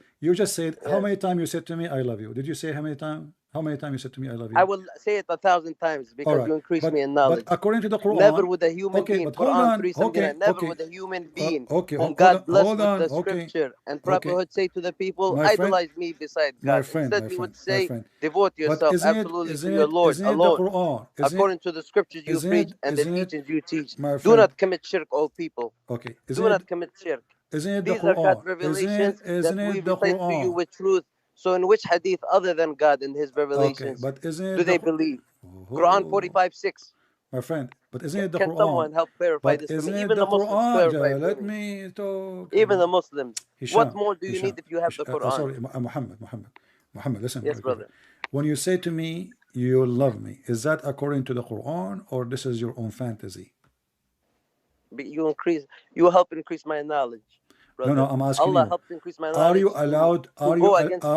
How many times you said to me, "I love you"? Did you say how many times? How many times you said to me, "I love you"? I will say it 1,000 times because right. you increase me in knowledge. But according to the Quran, never would a human being. Quran 3:79. Never would a human being whom God blessed with the scripture and prophethood say to the people, "Idolize me beside God." Instead, He would say, "Devote yourself absolutely to your Lord alone, according to the scriptures you preach and the teachings you teach. Do not commit shirk, all people. Okay. Do not commit shirk." These are God's revelations that we recite to you with truth. So in which hadith other than God and His revelations do they believe? Quran 45:6. My friend, but isn't it the Quran? Can someone help clarify this for me? Even the Muslims clarify Let me talk. Even the Muslims. What more do you need if you have the Quran? Sorry, Muhammad, listen. Yes, brother. When you say to me, you love me, is that according to the Quran or this is your own fantasy? You help increase my knowledge. Brother. No, I'm asking Allah you. helps increase my knowledge. Are you allowed? Are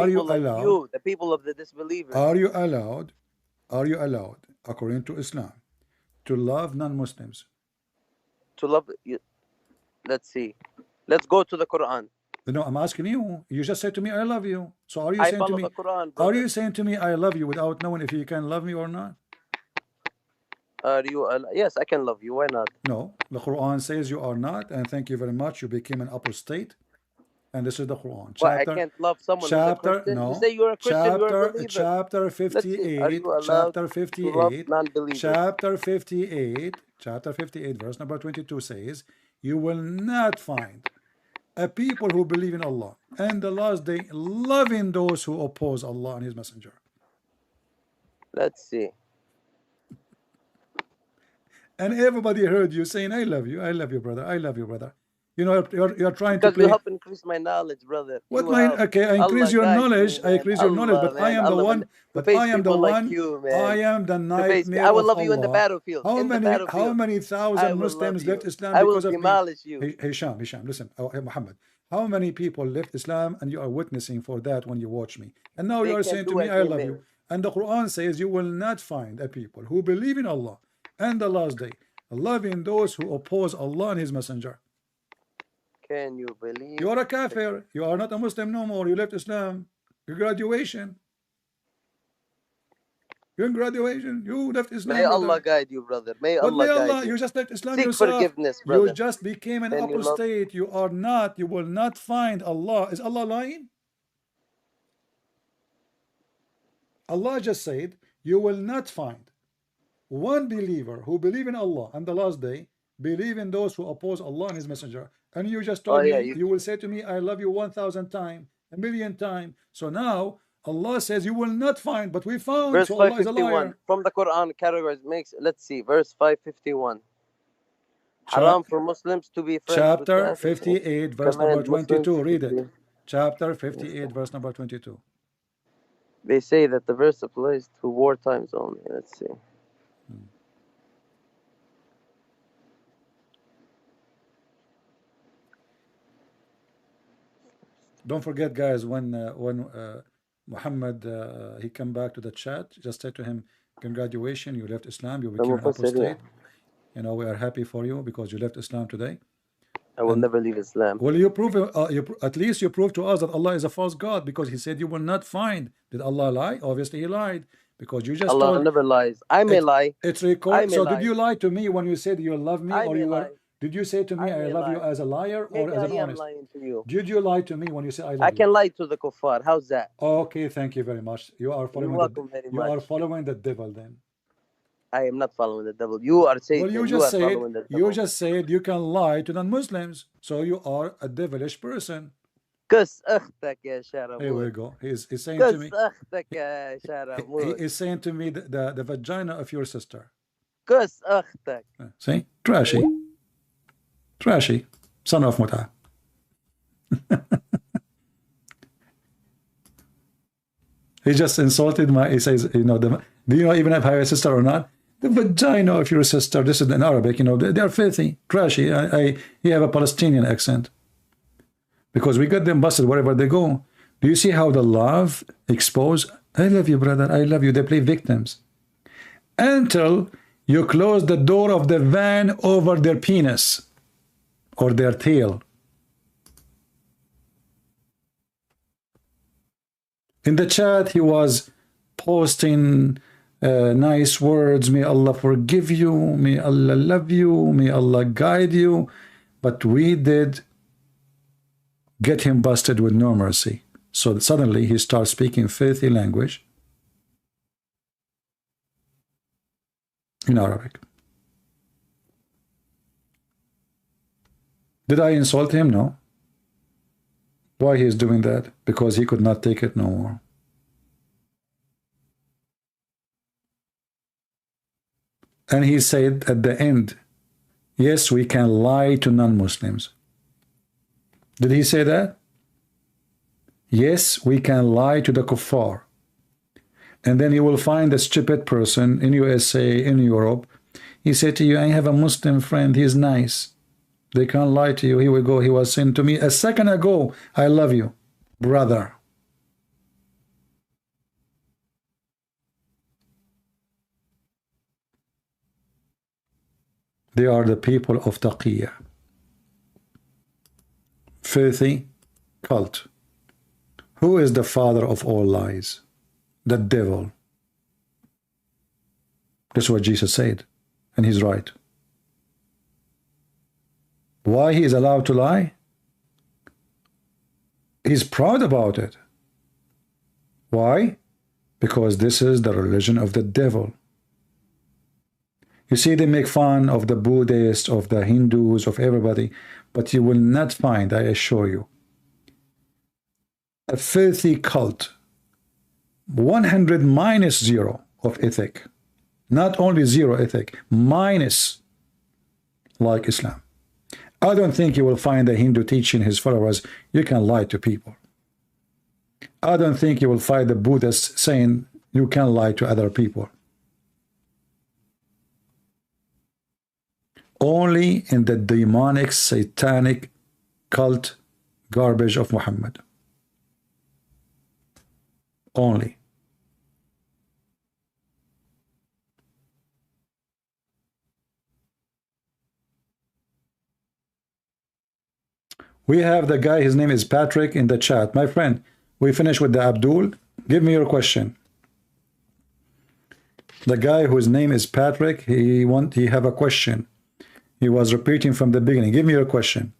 you allowed? The people of the disbelievers. Are you allowed? According to Islam, to love non-Muslims? To love you? Let's see. Let's go to the Quran. No, I'm asking you. You just said to me, "I love you." So are you I saying to follow me? The Quran, are you saying to me, "I love you" without knowing if you can love me or not? Yes, I can love you. Why not? No, the Quran says you are not, and thank you very much. You became an apostate, and this is the Quran. I can't love someone who's a Christian. No. You say you're a Christian, you're a believer. Chapter 58. Chapter 58. Chapter 58. Verse number 22 says, "You will not find a people who believe in Allah and the last day, loving those who oppose Allah and His Messenger." Let's see. And everybody heard you saying, "I love you, brother. I love you, brother." You know, you're trying to play. Because you help increase my knowledge, brother. What my? Okay, I increase your knowledge. I increase your knowledge, but I am the one. But I am the one. I am the nightmare. I will love you in the battlefield. How many thousand Muslims left Islam because of me? Hisham, listen, Muhammad. How many people left Islam, and you are witnessing for that when you watch me? And now you are saying to me, "I love you." And the Quran says you will not find a people who believe in Allah and the last day, loving those who oppose Allah and His Messenger. Can you believe? You are a kafir. You are not a Muslim no more. You left Islam. Your graduation. Congratulations, you left May Islam, Allah brother. guide you, brother. May What may Allah guide Allah? you. You just left Islam Seek yourself. forgiveness, You brother. just became an Then you love. apostate. You are not. You will not find Allah. Is Allah lying? Allah just said, you will not find one believer who believe in Allah and the last day, believe in those who oppose Allah and His Messenger. And you just Oh told yeah, me, you. you will say to me, I love you 1,000 times, a million times. So now Allah says you will not find, but we found. Verse So Allah is a 551 liar. from the Quran categories makes. Let's see. Verse 551. Cha Haram for Muslims to be friends with chapter kafirs. 58, verse number Command Muslims 22. to Read it. be. Chapter Yes, 58, verse number 22. they say that the verse applies to war times only. Let's see. Don't forget, guys, when Muhammad he come back to the chat, just say to him, congratulations, you left Islam, you The became an Mufassir, yeah. apostate. You know, we are happy for you because you left Islam today. I will And never leave Islam. will you prove, at least you prove to us that Allah is a false God, because He said you will not find. Did Allah lie? Obviously He lied, because you just Allah told never lies. I may it. lie. It's I record. may So did lie. you lie to me when you said you love me, I or may you were? lie. Did you say to me I I may love you lie. as a liar or Maybe as I an am honest? lying to you. Did you lie to me when you say I I love you? can lie to the kuffar. How's that? Okay, thank you very much. You are You're following the welcome very you are much. following the devil then. I am not following the devil. You are Well, Satan. You are following the devil. you can lie to non-Muslims, so you are a devilish person. كس أختك يا Here we شرموت. go. He's saying to كس me, أختك يا he شرموت. is saying to me the vagina of your sister. كس أختك. See, trashy, trashy, son of Muta. He just insulted my. He says, you know, do you know even if I have a sister or not? The vagina of your sister. This is in Arabic. You know, they are filthy, trashy. He have a Palestinian accent because we got them busted wherever they go. Do you see how the love expose? I love you, brother. I love you. They play victims until you close the door of the van over their penis or their tail. In the chat, he was posting nice words. May Allah forgive you. May Allah love you. May Allah guide you. But we did get him busted with no mercy. So suddenly he starts speaking filthy language in Arabic. Did I insult him? No. Why he is doing that? Because he could not take it no more. And he said at the end, yes, we can lie to non-Muslims. Did he say that? Yes, we can lie to the kuffar. And then you will find a stupid person in USA, in Europe. He said to you, I have a Muslim friend, he's nice. They can't lie to you. Here we go. He was saying to me a second ago, I love you, brother. They are the people of Taqiyya. Filthy cult. Who is the father of all lies? The devil. That's what Jesus said. And he's right. Why he is allowed to lie? He's proud about it. Why? Because this is the religion of the devil. You see, they make fun of the Buddhists, of the Hindus, of everybody, but you will not find, I assure you, a filthy cult, 100 minus 0 of ethic. Not only 0 ethic, minus like Islam. I don't think you will find a Hindu teaching his followers, you can lie to people. I don't think you will find the Buddhists saying you can lie to other people. Only in the demonic, satanic cult garbage of Muhammad. Only. We have the guy, his name is Patrick, in the chat. My friend, we finished with the Abdul. Give me your question. The guy whose name is Patrick, he have a question. He was repeating from the beginning. Give me your question.